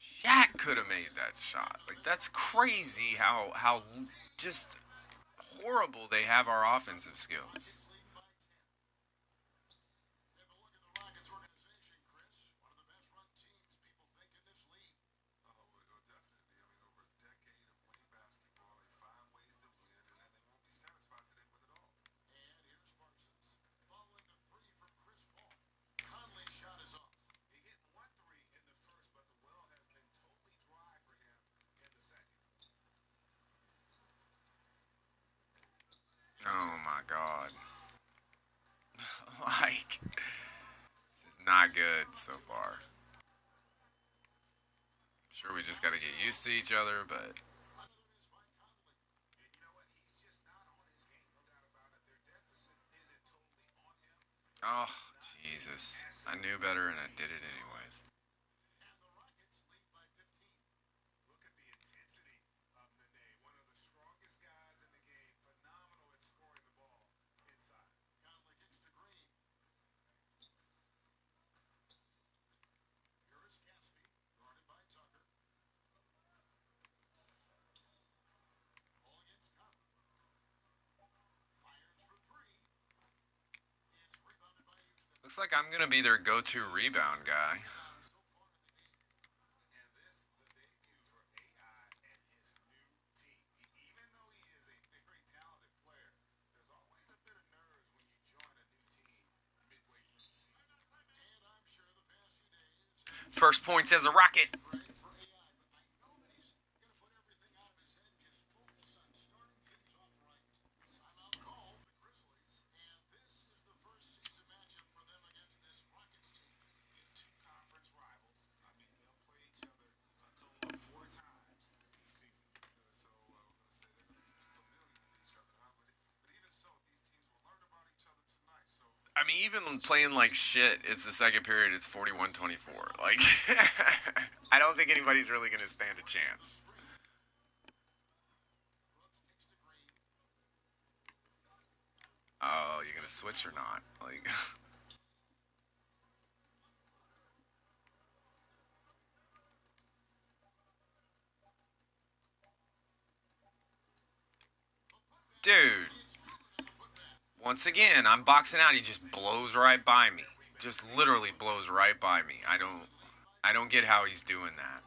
Shaq could have made that shot. Like that's crazy how just horrible they have our offensive skills. Oh my god. Like this is not good so far. Sure we just got to get used to each other, but oh, Jesus. I knew better and I did it anyways. Looks like I'm going to be their go-to rebound guy. First points as a Rocket. I mean, even playing like shit, it's the second period, it's 41-24. Like, I don't think anybody's really going to stand a chance. gonna switch or not. Like, dude. Once again, I'm boxing out. He just blows right by me. Just literally blows right by me. I don't get how he's doing that.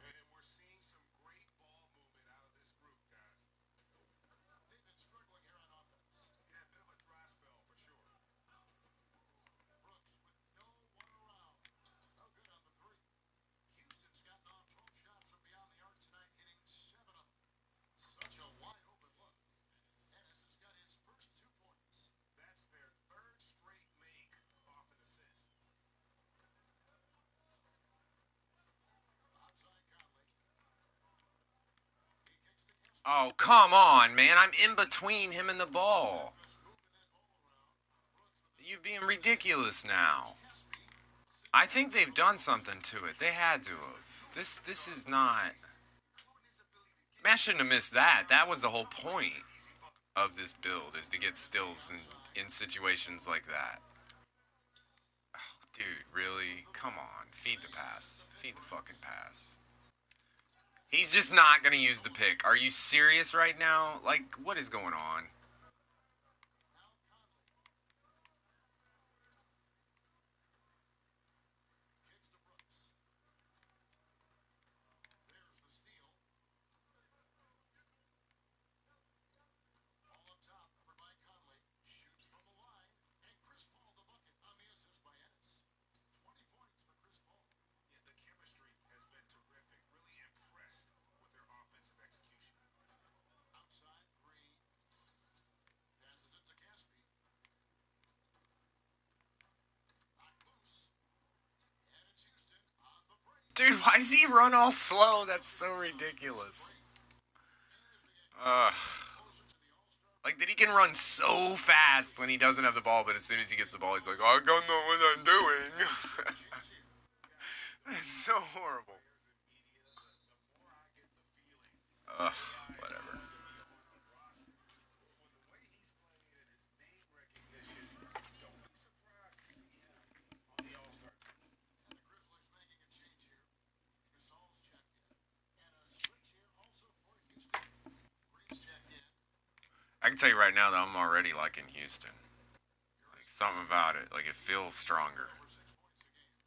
And we're seeing some great ball movement out of this group, guys. They've been struggling here on offense. Yeah, a bit of a dry spell for sure. Brooks with no one around. No good on the three. Houston's gotten off 12 shots from beyond the arc tonight, hitting 7 of them. Such a wide open look. Ennis has got his first 2 points. That's their third straight make off an assist. Outside Conley. He kicks to Casper. Oh, come on, man. I'm in between him and the ball. Moving that ball around. Brooks with You're being ridiculous now. Caspi. I think they've done something to it. They had to have. This is not. Man, I shouldn't have missed that. That was the whole point of this build, is to get stills in situations like that. Oh, dude, really? Come on. Feed the pass. Feed the fucking pass. He's just not going to use the pick. Are you serious right now? Like, what is going on? Kicks to Brooks. There's the steal. Ball up top, covered by Conley. Shoots from the line. And Chris Paul the bucket on the assist by Ennis. 20 points for Chris Paul. Yeah, the chemistry has been terrific. Really impressed with their offensive execution. Outside, Green. Passes it to Caspi. Knocked loose. And it's Houston on the break. Dude, why does he run all slow? That's so ridiculous. Like that he can run so fast when he doesn't have the ball, but as soon as he gets the ball, he's like, I don't know what I'm doing. That's so horrible. Ugh, whatever. And the Grizzlies making a change here. Gasol's checked in. And a switch here also for Houston. Green's checked in. I can tell you right now that I'm already liking Houston. Like something about it, like it feels stronger. Over 6 points a game.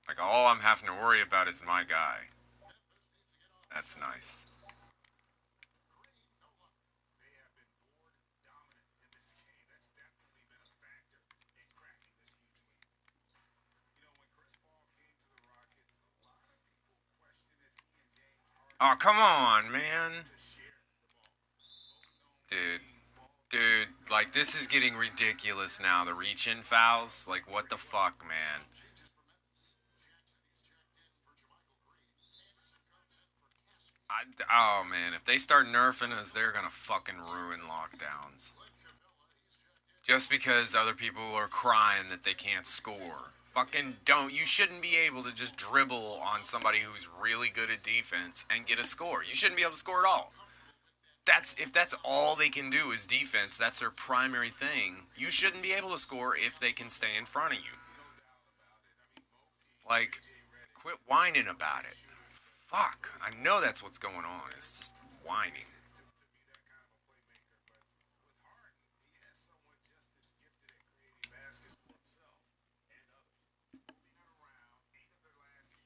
Like all I'm having to worry about is my guy. Memphis needs to get off. That's nice. Green, no luck. They have been board dominant in this game. That's definitely been a factor in cracking this huge lead. You know, when Chris Paul came to the Rockets, a lot of people questioned if he and James Harden Oh, come on, man. to share the ball. Dude. Dude, like this is getting ridiculous now. The reach-in fouls. Like what the fuck, man? Changes for Memphis. Jackson, he's checked in for JaMychal Green. Anderson comes in for Caspi. Oh man, if they start nerfing us, they're gonna fucking ruin lockdowns. Glenn Capella, he's checked in. Just because other people are crying that they can't score. Fucking don't. You shouldn't be able to just dribble on somebody who's really good at defense and get a score. You shouldn't be able to score at all. If that's all they can do is defense, that's their primary thing. You shouldn't be able to score if they can stay in front of you. Like, quit whining about it. Fuck. I know that's what's going on. It's just whining. to be that kind of a playmaker. But with Harden, he has someone just as gifted at creating baskets for himself and others. Moving it around, 8 of their last 10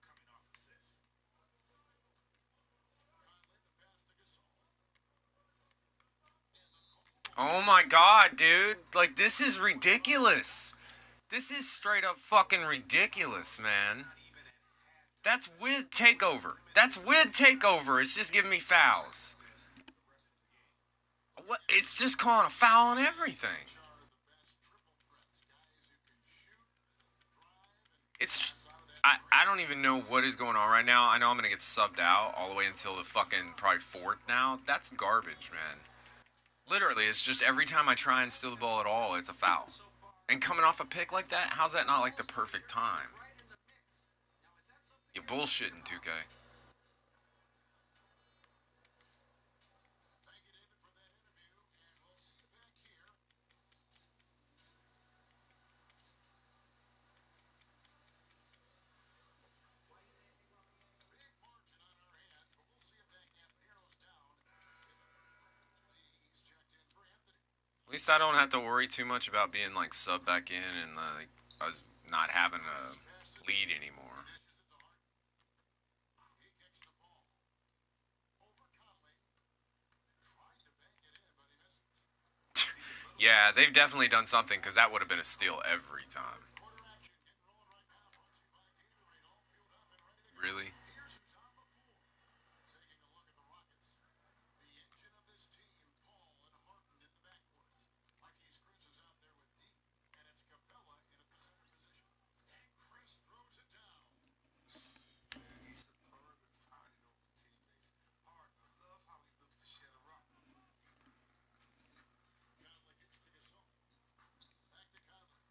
coming off assists. Conley, the pass to Gasol. Oh my god, dude. Like, this is ridiculous. This is straight up fucking ridiculous, man. That's with takeover. That's with takeover. It's just giving me fouls. What? It's just calling a foul on everything. Are the best triple threats. Guys who can shoot, drive, and It's. pass out of that. I don't even know what is going on right now. I know I'm going to get subbed out all the way until the fucking probably fourth now. That's garbage, man. Literally, it's just every time I try and steal the ball at all, it's a foul. And coming off a pick like that, how's that not like the perfect time? You bullshitting, 2K. Thank you, David, for that interview, and we'll see you back here. Big margin on our hands, but we'll see if that gap narrows down. He's checked in for Anthony. At least I don't have to worry too much about being like sub back in and like us not having a lead anymore. Dishes it to Harden. He kicks the ball. Over Conley. Trying to bank it in, but he misses. Yeah, they've definitely done something because that would have been a steal every time. Quarter action getting rolling right now. Brought to you by Gatorade. All fueled up and ready to go. Really? Here's who's on the floor. Taking a look at the Rockets. The engine of this team, Paul and Harden in the backcourt. Marquise Chris is out there with D, and it's Capella in at the center position. And Chris throws it down. He's superb at finding open teammates. Harden, I love how he looks to shed a rock. Conley gets to Gasol. Back to Conley.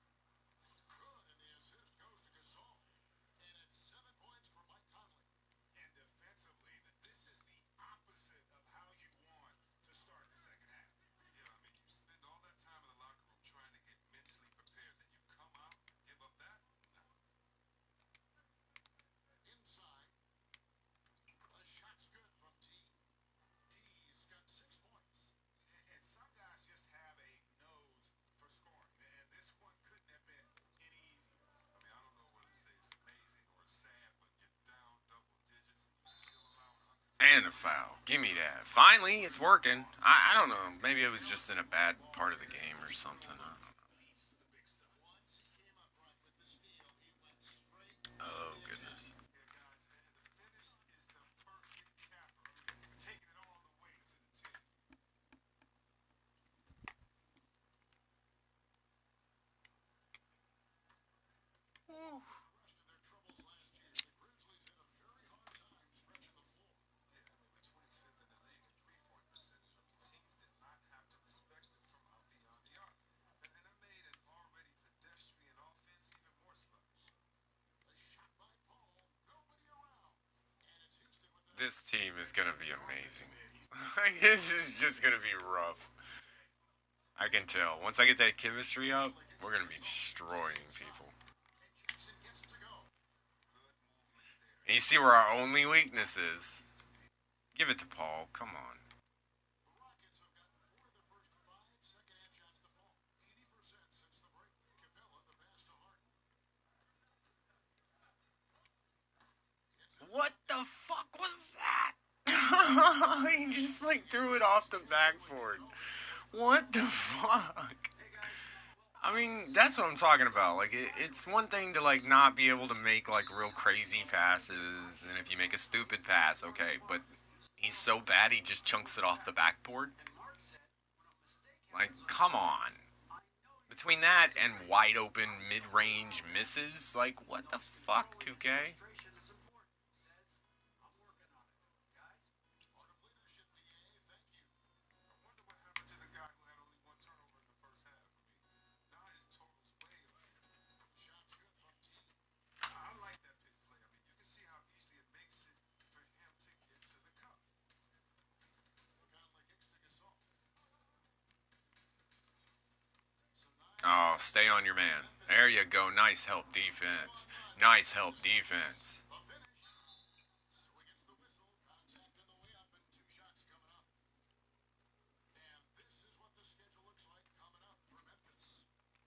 Good, and the assist goes to Gasol. And it's 7 points for Mike Conley. And defensively, this is the opposite of how you want to start the second half. Yeah, I mean, you spend all that time in the locker room trying to get mentally prepared, then you come out, give up that. No. Inside. The shot's good from T. T's got 6 points. And some guys just have a nose for scoring. And this one couldn't have been any easier. I mean, I don't know whether to say it's amazing or sad, but you're down double digits and you still allow And a foul. Give me that. Finally, it's working. I don't know. Maybe it was just in a bad part of the game or something. I don't know. Leads to the big stuff. Once he came up right with the steal, he went straight Oh, to the goodness. assist. Yeah, guys, and the finish is the perfect capper. Taking it all the way to the 10. The rest of their troubles last year, the Grizzlies had a very hard time stretching the floor. Yeah, I mean, we're 25th in the league in three-point percentage. I mean, teams did not have to respect them from out beyond the arc. And that made an already pedestrian offense even more sluggish. The shot by Paul, nobody around. And it's Houston with the This team is going to be amazing. This is just going to be rough. I can tell. Once I get that chemistry up, we're going to be destroying people. and Jackson gets it to go. And you see where our only weakness is. Give it to Paul. Come on. The Rockets have gotten 4 of their first 5 second-half shots to fall. 80% since the break. Capella the pass to Harden. What the fuck was that? He just like threw it off the backboard. What the fuck? I mean, that's what I'm talking about. Like, it's one thing to like not be able to make like real crazy passes, and if you make a stupid pass, okay. But he's so bad, he just chunks it off the backboard. Like, come on. Between that and wide open mid-range misses, like, what the fuck, 2K? Administration is important. He says, I'm working on it. Guys, Part of leadership, BA. Thank you. I wonder what happened to the guy who had only 1 turnover in the first half. I mean, now his total's way up. Shot's good from T. I like that pick play. I mean, you can see how easily it makes it for him to get to the cup. Conley kicks to Gasol. So 9 Oh, stay on your man. There you go. Nice help defense. Nice help defense. the finish. Swinging the whistle. Contact on the way up and 2 shots coming up. And this is what the schedule looks like coming up for Memphis.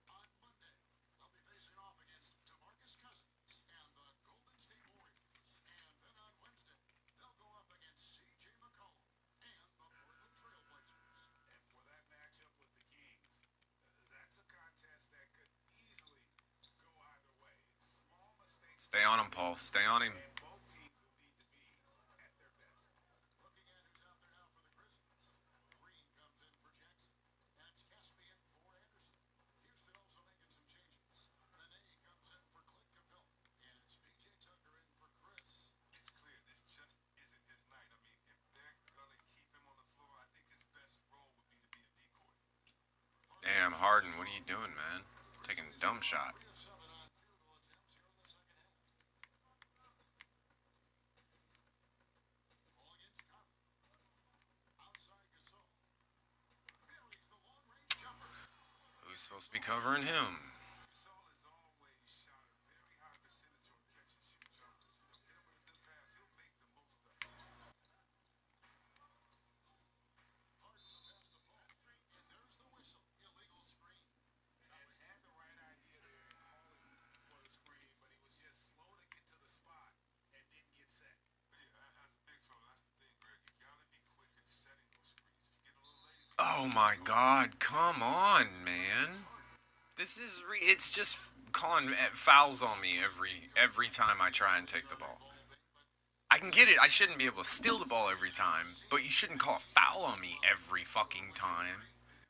On Monday, they'll be facing off against DeMarcus Cousins and the Golden State Warriors. And then on Wednesday, they'll go up against C.J. McCollum and the Portland Trailblazers. And for that matchup with the Kings, that's a contest that could easily go either way. Small mistakes. Stay on him, Paul. Stay on him. And both teams will need to be at their best. Looking at who's out there now for the Grizzlies. Green comes in for Jackson. That's Caspian for Anderson. Houston also making some changes. Nene comes in for Clint Capella. And it's P.J. Tucker in for Chris. It's clear this just isn't his night. I mean, if they're going to keep him on the floor, I think his best role would be to be a Damn, Harden, what are you doing, man? Taking a dumb shot. Who's supposed to be covering him? Gasol has always shot a very high percentage on catch and shoot jumpers. You know, hit him with a good pass, he'll make the most of it. And there's the whistle. Illegal screen. And had the right idea there in calling for the screen, but he was just slow to get to the spot and didn't get set. Yeah, as a big fella, that's the thing, Greg. You gotta be quick at setting those screens. If you get a little lazy, Oh my God! Come on, man. It's just calling fouls on me every time I try and take the ball. I can get it. I shouldn't be able to steal the ball every time, but you shouldn't call a foul on me every fucking time.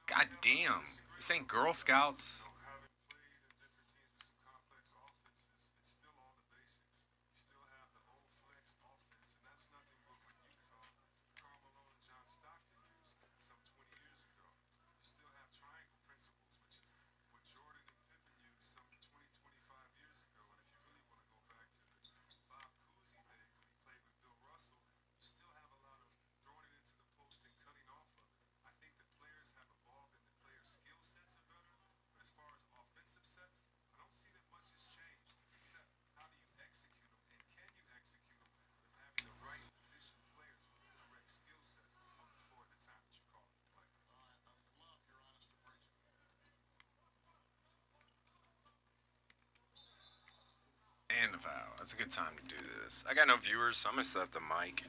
God damn. This ain't Girl Scouts. having played in different teams with some complex offenses, it's still all the basics. You still have the old flex offense, and that's nothing but what Utah, Karl Malone, and John Stockton used some 20 years ago. You still have triangle principles, which is what Jordan and Pippen used some 20, 25 years ago. And if you really want to go back to the Bob Cousy days when he played with Bill Russell, you still have a lot of throwing it into the post and cutting off of it. I think the players have evolved and the players' skill sets are better, but as far as offensive sets, I don't see that much has changed, except how do you execute them, and can you execute them with having the right position players with the correct skill set on the floor at the time that you call it play. I love your honest appraisal. And a foul. That's a good time to do this. I got no viewers, so I'm gonna set up the mic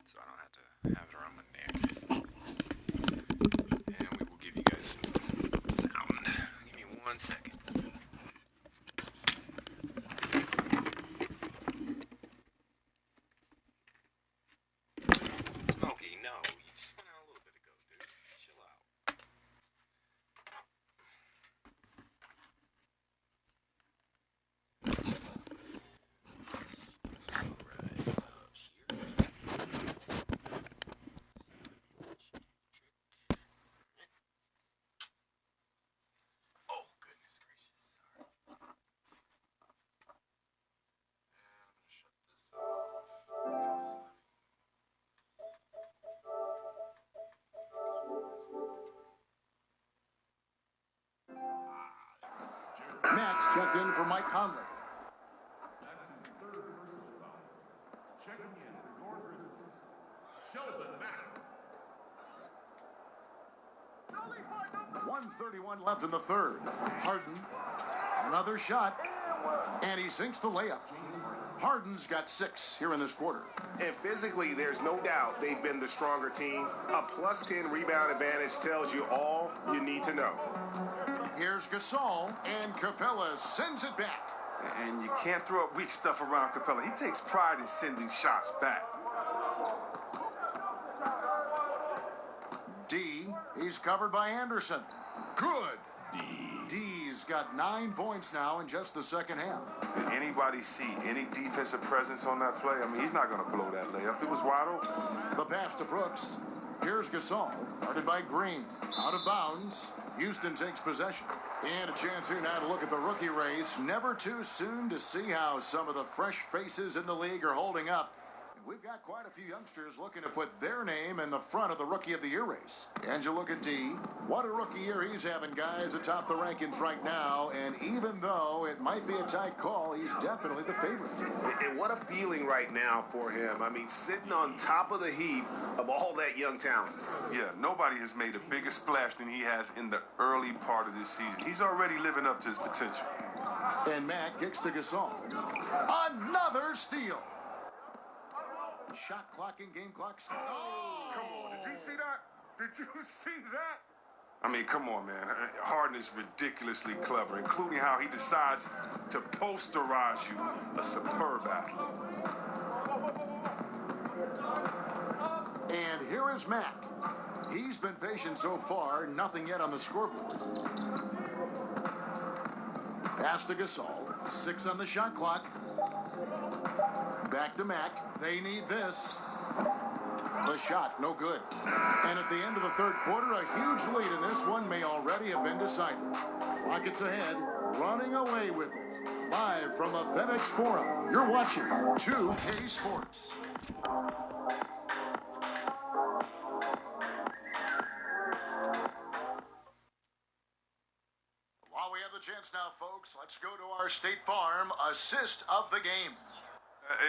so I don't have to have it around my neck. And we will give you guys some sound. Give me 1 second. Smokey, no. You just went out a little bit ago, dude. Chill out. Oh, goodness gracious. Sorry. And I'm going to shut this off. Next, checked in for Mike Conley. That's his third personal foul. Checking in for your Grizzlies, Sheldon Mack. 1:31 left in the third. Harden, another shot, and he sinks the layup. Harden's got 6 here in this quarter. And physically, there's no doubt they've been the stronger team. A plus 10 rebound advantage tells you all you need to know. Here's Gasol, and Capella sends it back. And you can't throw up weak stuff around Capella. He takes pride in sending shots back. D, he's covered by Anderson. Good. D's got 9 points now in just the second half. Did anybody see any defensive presence on that play? I mean, he's not going to blow that layup. It was wide open. The pass to Brooks. Here's Gasol, guarded by Green. Out of bounds. Houston takes possession. And a chance here now to look at the rookie race. Never too soon to see how some of the fresh faces in the league are holding up. We've got quite a few youngsters looking to put their name in the front of the Rookie of the Year race. And you look at D. What a rookie year he's having, guys, atop the rankings right now. And even though it might be a tight call, he's definitely the favorite. And what a feeling right now for him. I mean, sitting on top of the heap of all that young talent. Yeah, nobody has made a bigger splash than he has in the early part of this season. He's already living up to his potential. And Matt kicks to Gasol. Another steal. Shot clock and game clock. Oh! Come on, did you see that? Did you see that? I mean, come on, man. Harden is ridiculously clever, including how he decides to posterize you, a superb athlete. And here is Mac. He's been patient so far, nothing yet on the scoreboard. Pass to Gasol, 6 on the shot clock. Back to Mac. They need this. The shot, no good. And at the end of the third quarter, a huge lead in this one may already have been decided. Rockets ahead, running away with it. Live from the FedEx Forum, you're watching 2K Sports. While we have the chance now, folks, let's go to our State Farm assist of the game.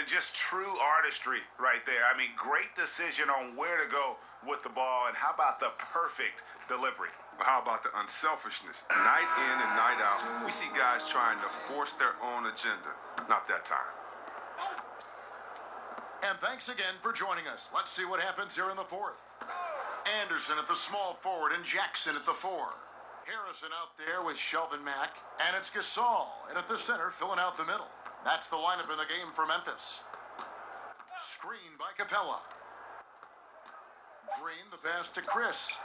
Just true artistry right there. I mean, great decision on where to go with the ball, and how about the perfect delivery? How about the unselfishness? Night in and night out, we see guys trying to force their own agenda. Not that time. And thanks again for joining us. Let's see what happens here in the fourth. Anderson at the small forward and Jackson at the 4. Harrison out there with Shelvin Mack, and it's Gasol, and at the center, filling out the middle. That's the lineup in the game for Memphis. Screen by Capella. Green, the pass to Chris.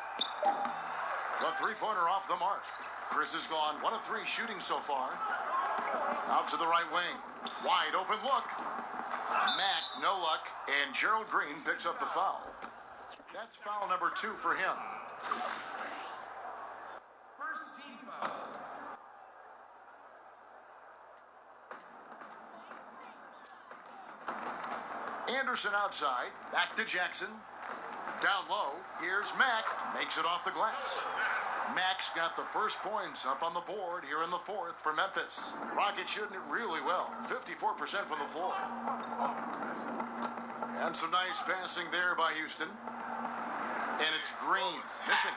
The three-pointer off the mark. Chris is gone. 1 of 3 shooting so far. Out to the right wing. Wide open look. Mack, no luck, and Gerald Green picks up the foul. That's foul number 2 for him. First team foul. Anderson outside. Back to Jackson. Down low. Here's Mack. Makes it off the glass. Mack's got the first points up on the board here in the fourth for Memphis. Rockets shooting it really well. 54% from the floor. And some nice passing there by Houston. And it's Green. Missing.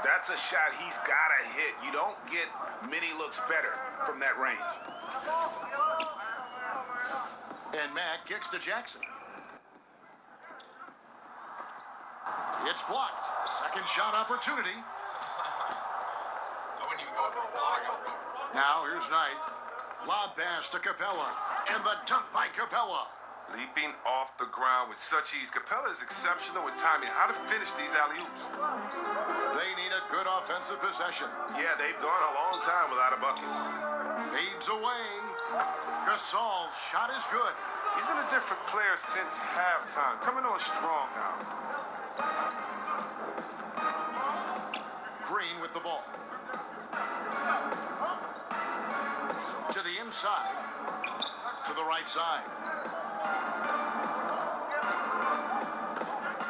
That's a shot he's got to hit. You don't get many looks better from that range. And Mack kicks to Jackson. It's blocked. Second shot opportunity. I wouldn't even go for the block. Now here's Knight. Lob pass to Capella. And the dunk by Capella. Leaping off the ground with such ease. Capella is exceptional with timing. How to finish these alley-oops. They need a good offensive possession. Yeah, they've gone a long time without a bucket. Fades away. Gasol's shot is good. He's been a different player since halftime. Coming on strong now. Green with the ball. To the inside. To the right side.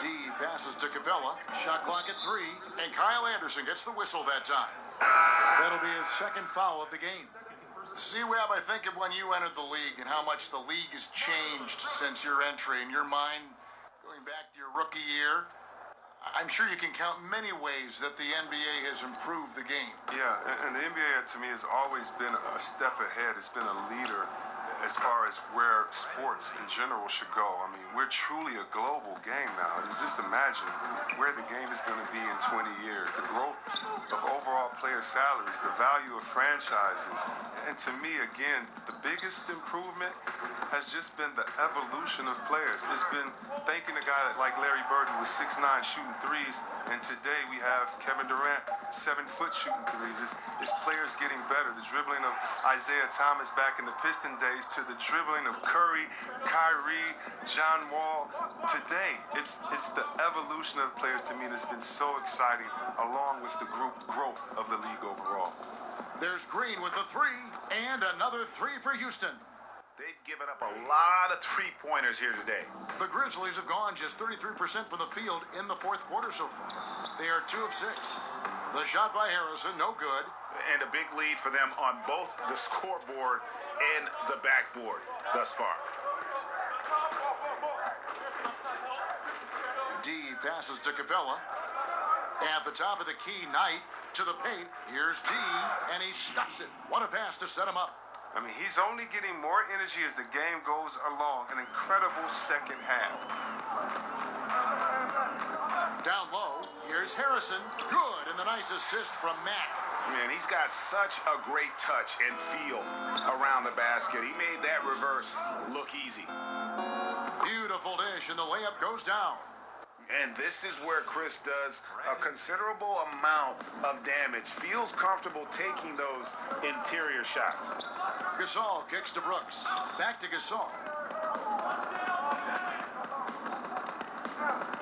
D passes to Capella. Shot clock at 3. And Kyle Anderson gets the whistle that time. That'll be his second foul of the game. See, Webb, I think of when you entered the league and how much the league has changed since your entry. In your mind, going back to your rookie year, I'm sure you can count many ways that the NBA has improved the game. Yeah, and the NBA to me has always been a step ahead. It's been a leader as far as where sports in general should go. I mean, we're truly a global game now. You just imagine where the game is going to be in 20 years, the growth of overall player salaries, the value of franchises. And to me, again, the biggest improvement has just been the evolution of players. It's been thanking a guy like Larry Bird, who was 6'9", shooting threes, and today we have Kevin Durant, 7-foot shooting threes. It's players getting better. The dribbling of Isaiah Thomas back in the Piston days to the dribbling of Curry, Kyrie, John Wall. Today, it's the evolution of players to me that's been so exciting, along with the growth of the league overall. There's Green with the 3, and another 3 for Houston. They've given up a lot of three-pointers here today. The Grizzlies have gone just 33% from the field in the fourth quarter so far. They are 2 of 6. The shot by Harrison, no good. And a big lead for them on both the scoreboard and the backboard thus far. D passes to Capella. At the top of the key, Knight to the paint. Here's D, and he stuffs it. What a pass to set him up. I mean, he's only getting more energy as the game goes along. An incredible second half. Down low, here's Harrison. Good, and the nice assist from Mack. Man, he's got such a great touch and feel around the basket. He made that reverse look easy. Beautiful dish, and the layup goes down. And this is where Chris does a considerable amount of damage. Feels comfortable taking those interior shots. Gasol kicks to Brooks. Back to Gasol.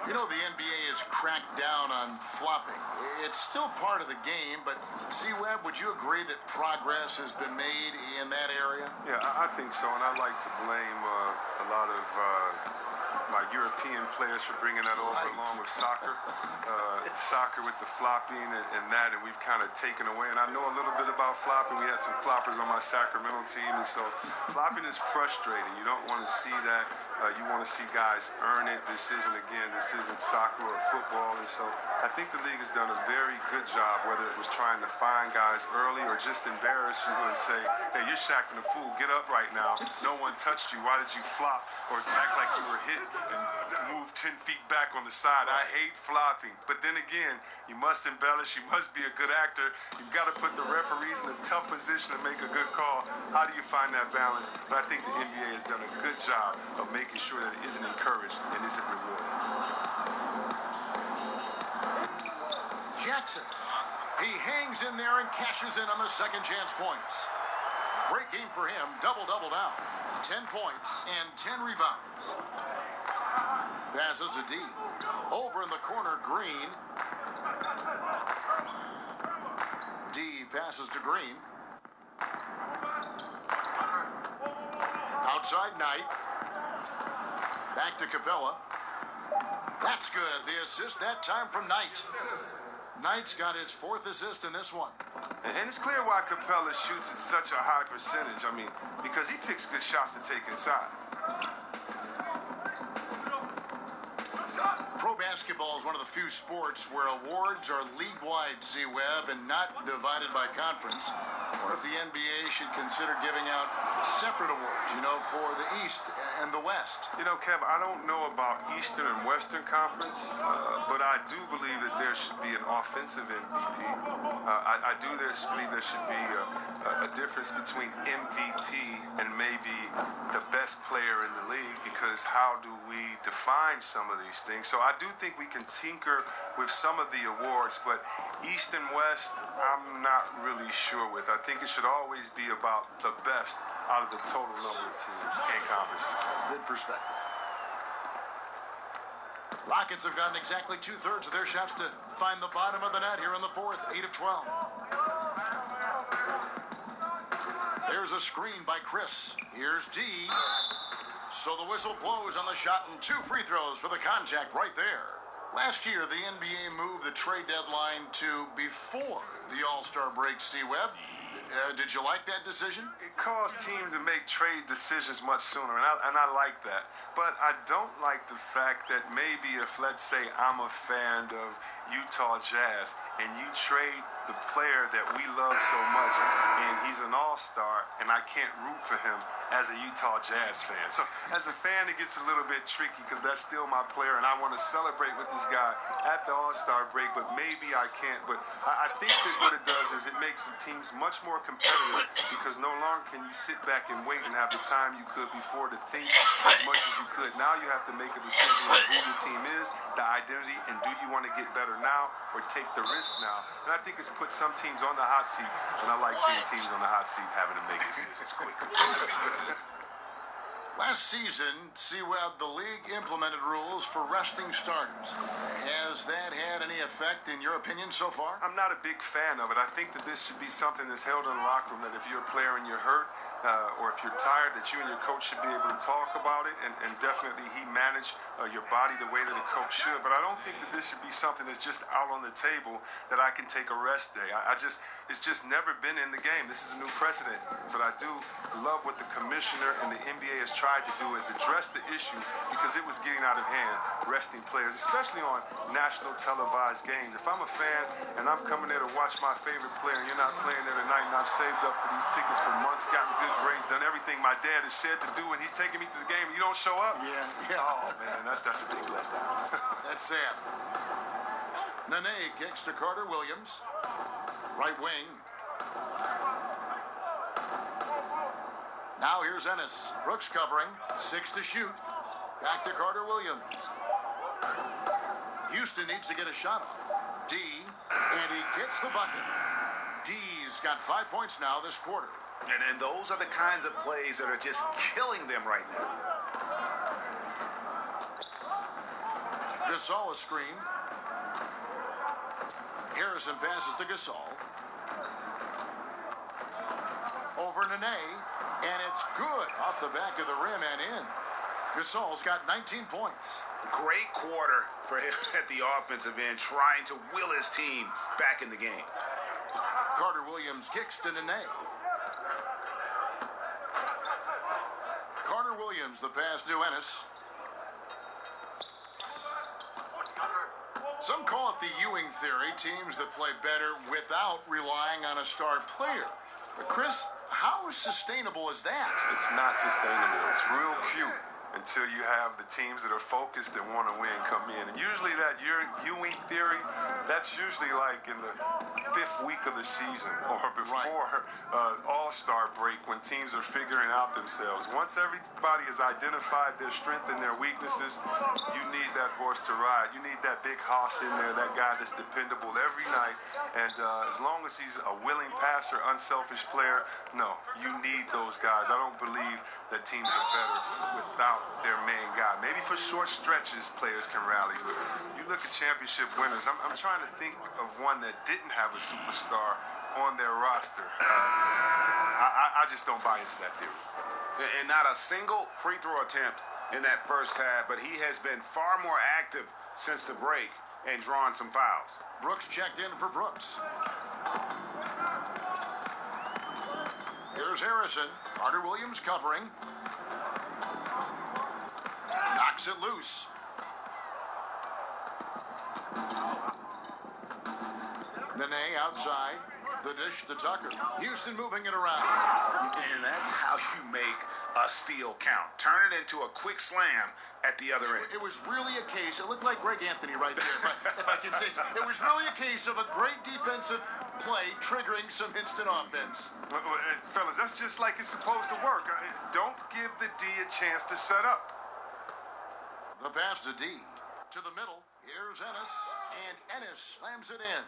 You know, has cracked down on flopping. It's still part of the game, but C-Web, would you agree that progress has been made in that area? Yeah, I think so, and I like to blame a lot of my European players for bringing that over along with soccer. Soccer with the flopping and that, and we've kind of taken away. And I know a little bit about flopping. We had some floppers on my Sacramento team, and so flopping is frustrating. You don't want to see that. You want to see guys earn it. This isn't soccer or football, and so I think the league has done a very good job, whether it was trying to find guys early or just embarrass you and say, hey, you're Shaqtin' a fool. Get up right now. No one touched you. Why did you flop or act like you were hit and move 10 feet back on the side? I hate flopping. But then again, you must embellish. You must be a good actor. You've got to put the referees in a tough position to make a good call. How do you find that balance? But I think the NBA has done a good job of making sure that it isn't encouraged and isn't rewarded. Jackson. He hangs in there and cashes in on the second chance points. Great game for him. Double-double now. 10 points and 10 rebounds. Passes to D. Over in the corner, Green. D passes to Green. Outside Knight. Back to Capella. That's good. The assist that time from Knight. Knight's got his fourth assist in this one. And it's clear why Capella shoots at such a high percentage. I mean, because he picks good shots to take inside. Pro basketball is one of the few sports where awards are league-wide, C-Web, and not divided by conference. What if the NBA should consider giving out separate awards, for the East and the West? Kev, I don't know about Eastern and Western Conference, but I do believe that there should be an offensive MVP. I do believe there should be a difference between MVP and maybe the best player in the league, because how do we define some of these things? So I do think we can tinker with some of the awards, but East and West, I'm not really sure with. I think it should always be about the best out of the total number of teams and conferences. Good perspective. Rockets have gotten exactly 2/3 of their shots to find the bottom of the net here in the fourth, 8 of 12. There's a screen by Chris. Here's D. So the whistle blows on the shot and 2 free throws for the contact right there. Last year, the NBA moved the trade deadline to before the All-Star break, C-Web. Did you like that decision? It caused teams to make trade decisions much sooner, and I like that. But I don't like the fact that maybe if, let's say, I'm a fan of Utah Jazz, and you trade the player that we love so much, and he's an all-star, and I can't root for him as a Utah Jazz fan. So as a fan, it gets a little bit tricky because that's still my player, and I want to celebrate with this guy at the all-star break, but maybe I can't. But I think that what it does is it makes the teams much more competitive, because no longer can you sit back and wait and have the time you could before to think as much as you could. Now you have to make a decision on who your team is, the identity, and do you want to get better now or take the risk now? And I think it's put some teams on the hot seat, and I like seeing teams on the hot seat having to make decisions quickly. Last season, C-Web, the league implemented rules for resting starters. Has that had any effect, in your opinion, so far? I'm not a big fan of it. I think that this should be something that's held in the locker room, that if you're a player and you're hurt, or if you're tired, that you and your coach should be able to talk about it, and definitely he manage your body the way that a coach should. But I don't think that this should be something that's just out on the table that I can take a rest day. It's just never been in the game. This is a new precedent. But I do love what the commissioner and the NBA has tried to do, is address the issue, because it was getting out of hand, resting players, especially on national televised games. If I'm a fan and I'm coming there to watch my favorite player and you're not playing there tonight, and I've saved up for these tickets for months, gotten good grades, done everything my dad has said to do, and he's taking me to the game and you don't show up? Yeah. Oh, man, that's a big letdown. That's sad. Nene kicks to Carter Williams. Right wing. Now here's Ennis. Brooks covering. 6 to shoot. Back to Carter Williams. Houston needs to get a shot off. D. And he gets the bucket. D's got 5 points now this quarter. And those are the kinds of plays that are just killing them right now. Gasol a screen. Harrison passes to Gasol. Over Nene, and it's good off the back of the rim and in. Gasol's got 19 points. Great quarter for him at the offensive end, trying to will his team back in the game. Carter Williams kicks to Nene. Carter Williams, the pass to Ennis. Some call it the Ewing theory, teams that play better without relying on a star player. But Chris, how sustainable is that? It's not sustainable. It's real cute until you have the teams that are focused and want to win come in. And usually that Ewing theory, that's usually like in the 5th week of the season or before All-Star break when teams are figuring out themselves. Once everybody has identified their strength and their weaknesses, you need that horse to ride. You need that big hoss in there, that guy that's dependable every night. And as long as he's a willing passer, unselfish player, no, you need those guys. I don't believe that teams are better without their main guy. Maybe for short stretches, players can rally. But you look at championship winners, I'm trying to think of one that didn't have a superstar on their roster. I just don't buy into that theory. And not a single free throw attempt in that first half, but he has been far more active since the break and drawn some fouls. Brooks checked in for Brooks. Here's Harrison. Carter Williams covering. Knocks it loose. Nene outside. The dish to Tucker. Houston moving it around. And that's how you make a steal count. Turn it into a quick slam at the other end. It was really a case, it looked like Greg Anthony right there, if I can say so. It was really a case of a great defensive play triggering some instant offense. Fellas, that's just like it's supposed to work. Don't give the D a chance to set up. The pass to D. To the middle. Here's Ennis. And Ennis slams it in.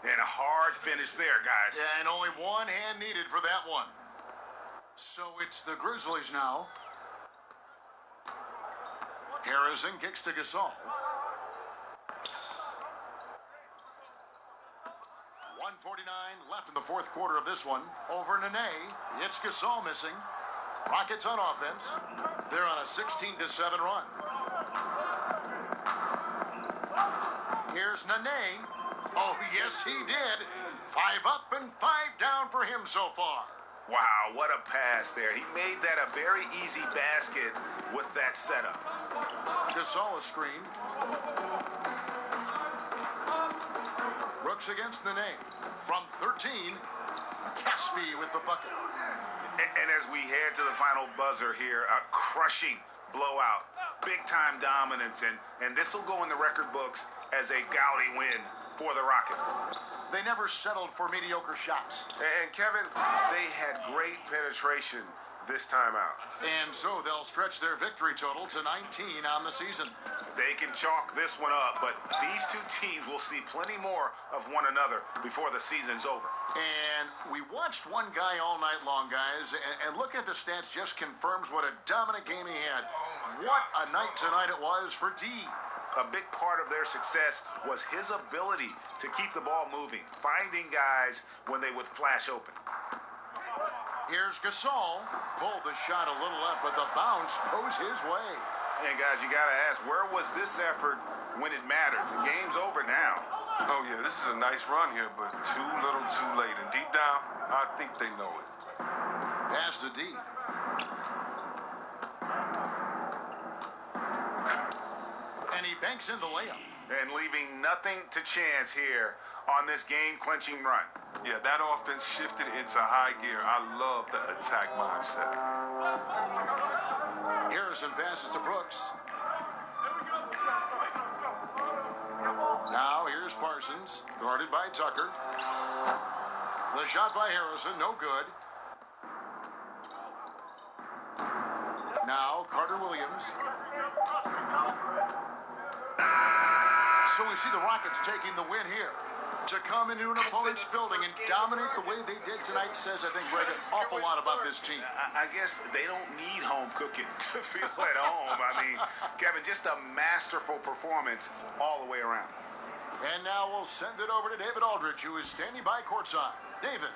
And a hard finish there, guys. Yeah, and only one hand needed for that one. So it's the Grizzlies now. Harrison kicks to Gasol. 1:49 left in the fourth quarter of this one. Over Nene. It's Gasol missing. Rockets on offense. They're on a 16-7 run. Here's Nene. Oh, yes, he did. 5 up and 5 down for him so far. Wow, what a pass there. He made that a very easy basket with that setup. Gasol is screened. Brooks against Nene. From 13, Caspi with the bucket. And as we head to the final buzzer here, a crushing blowout. Big-time dominance, and this will go in the record books as a gaudy win for the Rockets. They never settled for mediocre shots. And Kevin, they had great penetration this time out. And so they'll stretch their victory total to 19 on the season. They can chalk this one up, but these two teams will see plenty more of one another before the season's over. And we watched one guy all night long, guys, and looking at the stats just confirms what a dominant game he had. What a night tonight it was for D. A big part of their success was his ability to keep the ball moving, finding guys when they would flash open. Here's Gasol. Pulled the shot a little left, but the bounce goes his way. And guys, you got to ask, where was this effort when it mattered? The game's over now. Oh, yeah, this is a nice run here, but too little too late. And deep down, I think they know it. Pass to D. And he banks in the layup. And leaving nothing to chance here on this game-clinching run. Yeah, that offense shifted into high gear. I love the attack mindset. Harrison passes to Brooks. Now here's Parsons, guarded by Tucker. The shot by Harrison, no good. Now Carter Williams. So we see the Rockets taking the win here. To come into an opponent's building and dominate the way they did tonight says, I think, Greg, an awful lot about this team. I guess they don't need home cooking to feel at home. I mean, Kevin, just a masterful performance all the way around. And now we'll send it over to David Aldrich, who is standing by courtside. David.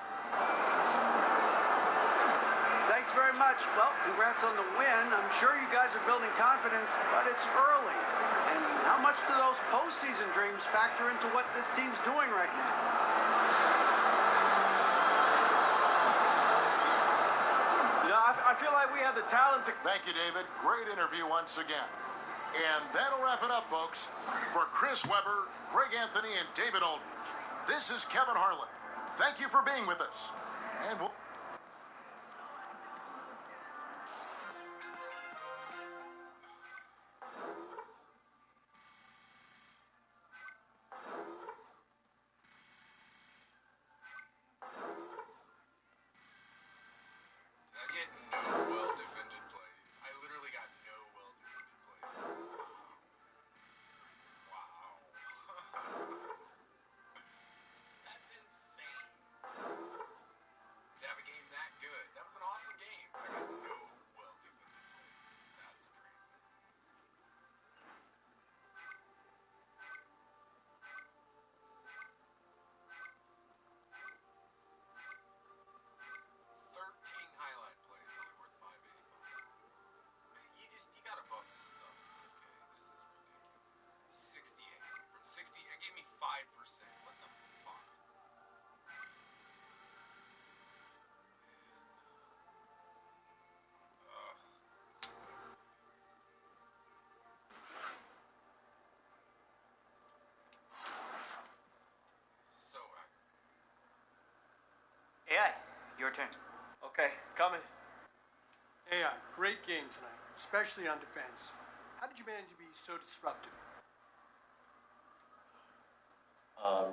Thanks very much. Well, congrats on the win. I'm sure you guys are building confidence, but it's early. And how much do those postseason dreams factor into what this team's doing right now? You know, I feel like we have the talent to... Thank you, David. Great interview once again. And that'll wrap it up, folks. For Chris Webber, Greg Anthony, and David Aldrich, this is Kevin Harlan. Thank you for being with us. And we'll... I get no well-defended plays. I literally got no well-defended plays. Wow. That's insane. To have a game that good. That was an awesome game. I got no well-defended plays. That's crazy. 13 highlight plays, only worth 585. Man, you gotta bump this stuff. Okay, this is ridiculous. 68. From 60, it gave me 5%. What the fuck? Ugh. So aggravating. AI, your turn. Okay, coming. AI, great game tonight, especially on defense. How did you manage to be so disruptive?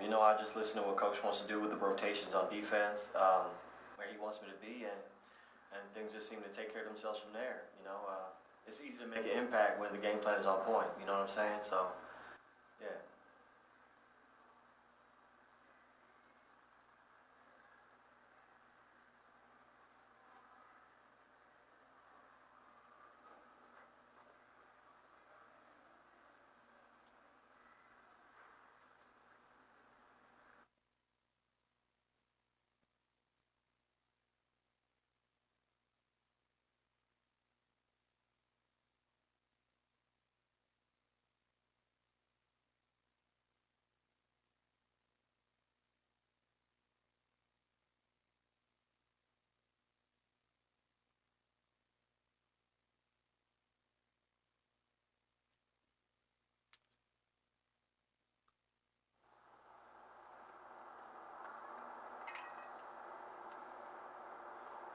You know, I just listen to what Coach wants to do with the rotations on defense, where he wants me to be, and things just seem to take care of themselves from there. You know, it's easy to make an impact when the game plan is on point. You know what I'm saying? So, yeah.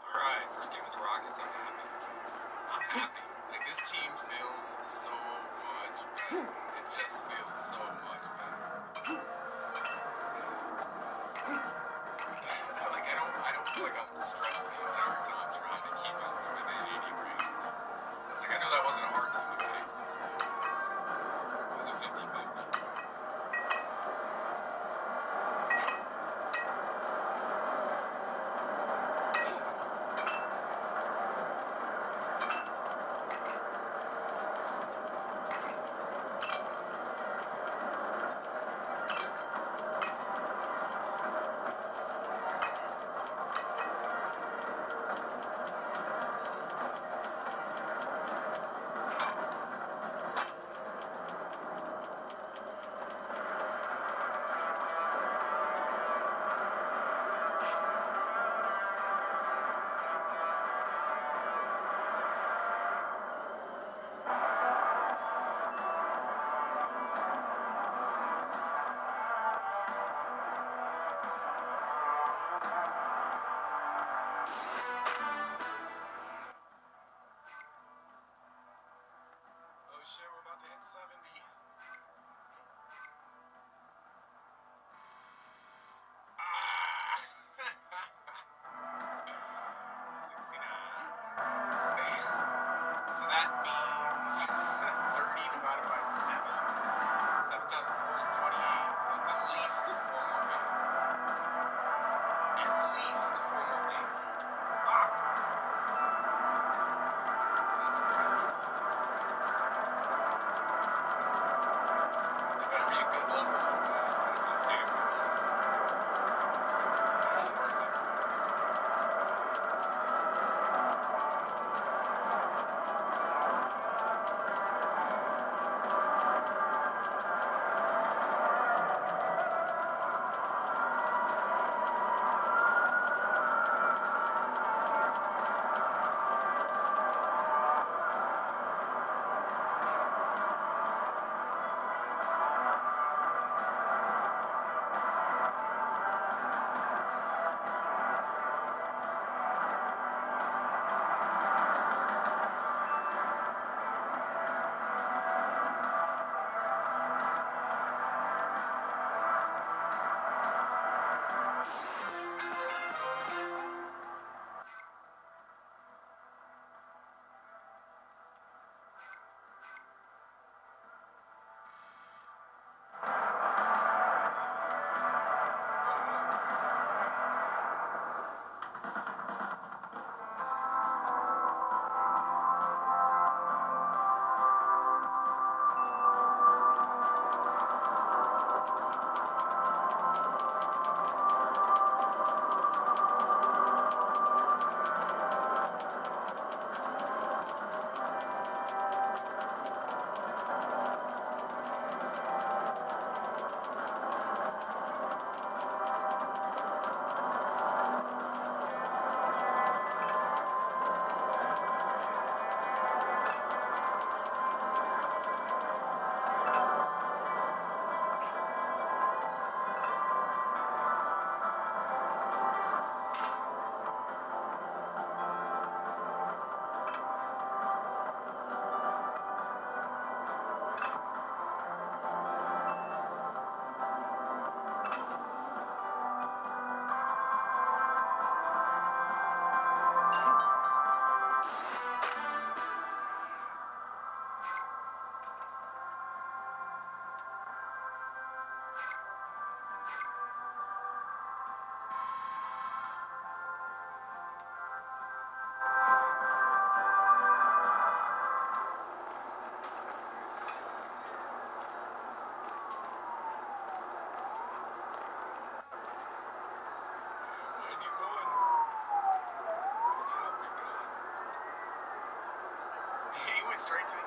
Alright, first game with the Rockets, I'm happy. I'm happy. Like, this team feels so much better. It just feels so much better. Like, I don't feel like I'm stressed the entire time trying to keep us within 80 range. Like, I know that wasn't a hard team to face, but still. It was a 50-50.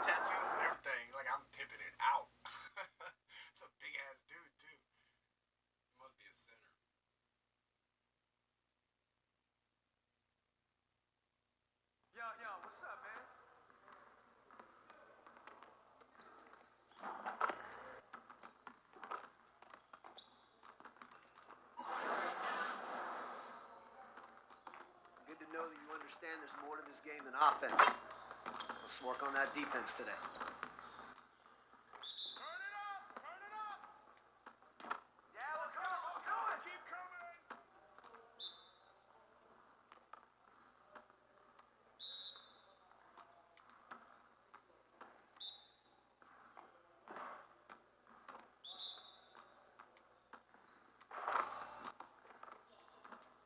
tattoos and everything. Like I'm pimping it out. It's a big ass dude too. He must be a sinner. Yo, what's up, man? Good to know that you understand there's more to this game than offense. Let's work on that defense today. Turn it up! Turn it up! Yeah, let's go. Let's do it. Keep coming!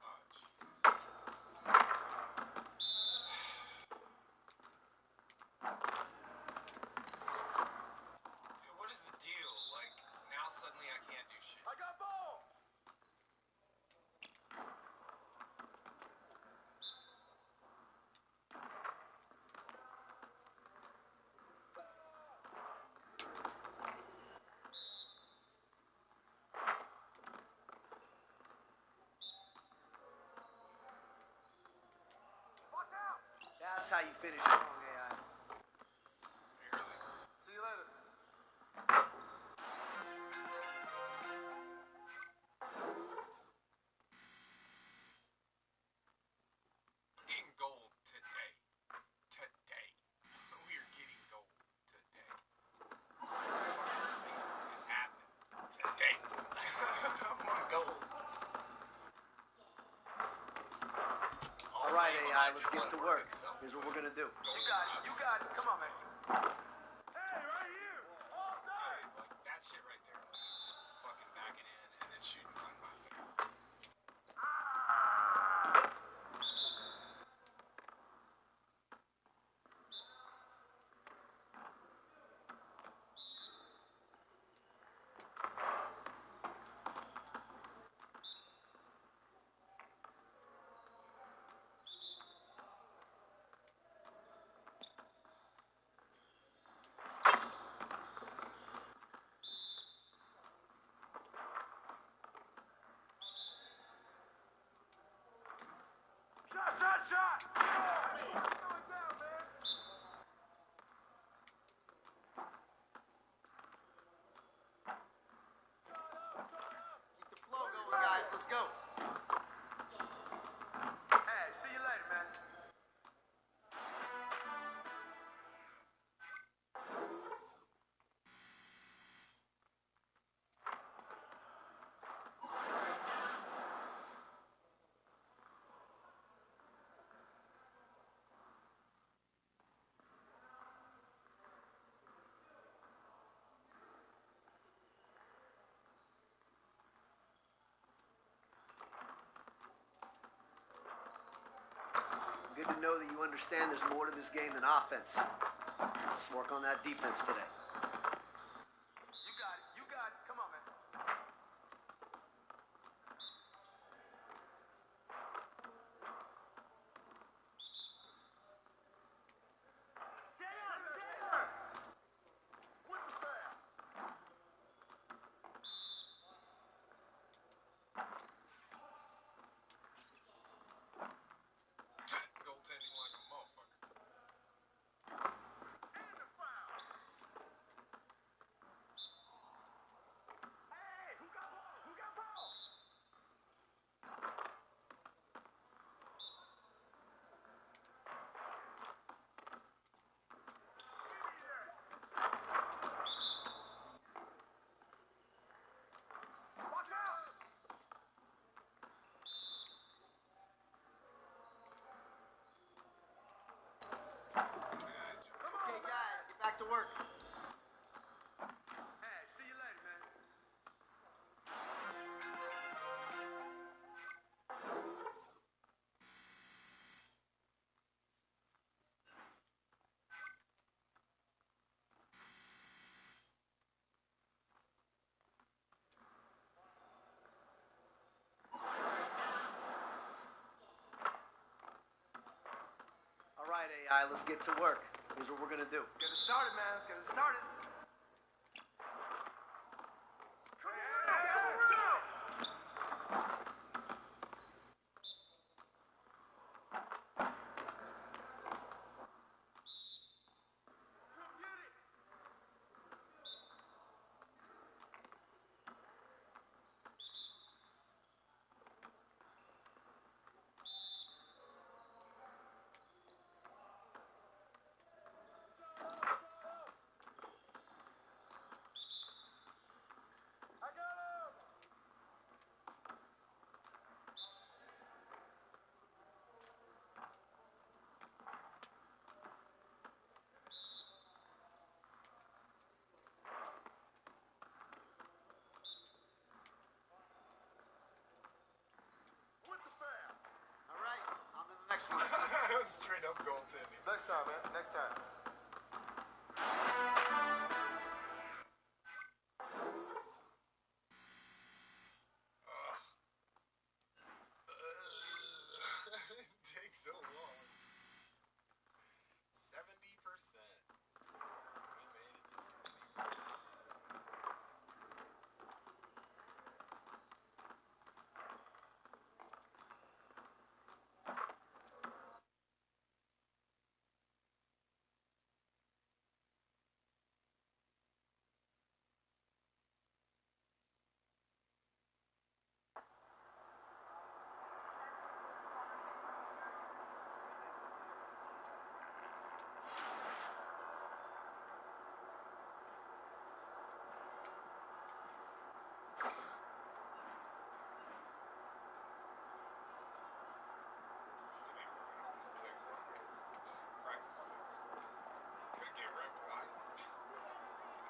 Oh, jeez. Dude, what is the deal? Like now suddenly I can't do shit. I got ball. Watch out! That's how you finish strong, AI. Barely. See you later. I'm getting gold today. Today. We are getting gold today. It's happening today. I want gold. All right, AI, let's get to work. Here's what we're gonna do. You got it. You got it. Come on, man. Hey, right here! All done. Like that shit right there. Like, just fucking backing in and then shooting from my face. Shot! Throw it down, man! Keep the flow going, guys. Let's go. Hey, see you later, man. Good to know that you understand there's more to this game than offense. Let's work on that defense today. You got it. You got it. Come on, man. With the foul! Goaltending like a motherfucker. And the foul! Hey, who got ball? Who got ball? Watch out! Okay, guys, get back to work. Hey, see you later, man. All right, AI, let's get to work. Here's what we're going to do. Get it started, man. Let's get it started. Next one. Straight up goaltending. Next time, man. Next time. It takes so long. 70%. We made it to 70%.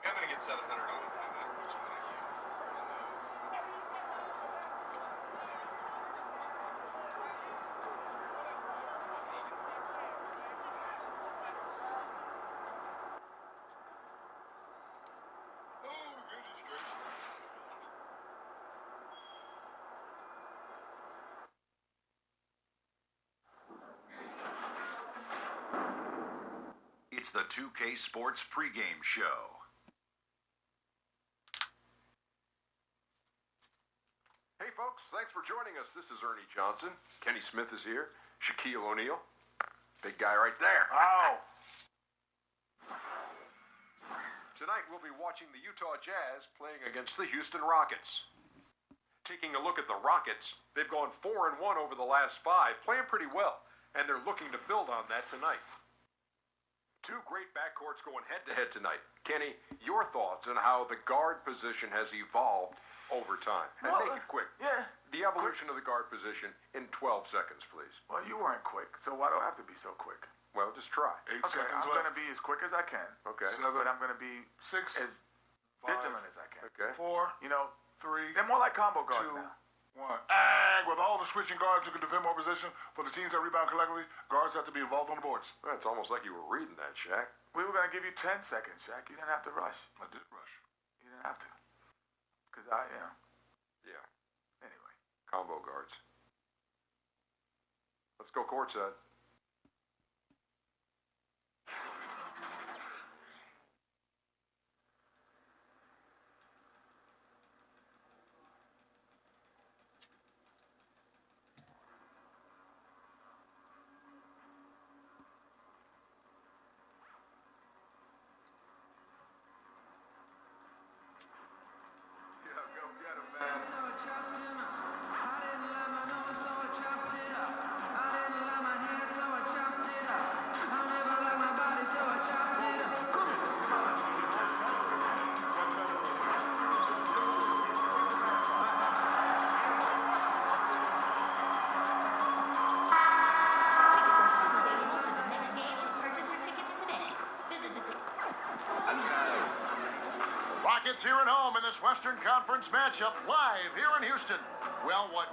I'm gonna get 700 on it, no matter which one I use. Oh, goodness gracious. It's the 2K Sports pregame show. Hey folks, thanks for joining us. This is Ernie Johnson. Kenny Smith is here. Shaquille O'Neal. Big guy right there. Ow! Tonight we'll be watching the Utah Jazz playing against the Houston Rockets. Taking a look at the Rockets, they've gone 4-1 over the last 5, playing pretty well, and they're looking to build on that tonight. Two great backcourts going head-to-head tonight. Kenny, your thoughts on how the guard position has evolved over time? And Well, make it quick. Yeah. The evolution of the guard position in 12 seconds, please. Well, you weren't quick, so why do I have to be so quick? Well, just try. 8 seconds I'm going to be as quick as I can. Okay. But I'm going to be 6, as 5, vigilant as I can. Okay. 4, You know, 3, they're more like combo guards 2, now. 1. And with all the switching guards who can defend more position for the teams that rebound collectively, guards have to be involved on the boards. Well, it's almost like you were reading that, Shaq. We were going to give you 10 seconds, Shaq. You didn't have to rush. I did rush. You didn't have to. Because Yeah. Anyway. Combo guards. Let's go courtside. Rockets here at home in this Western Conference matchup live here in Houston. Well, what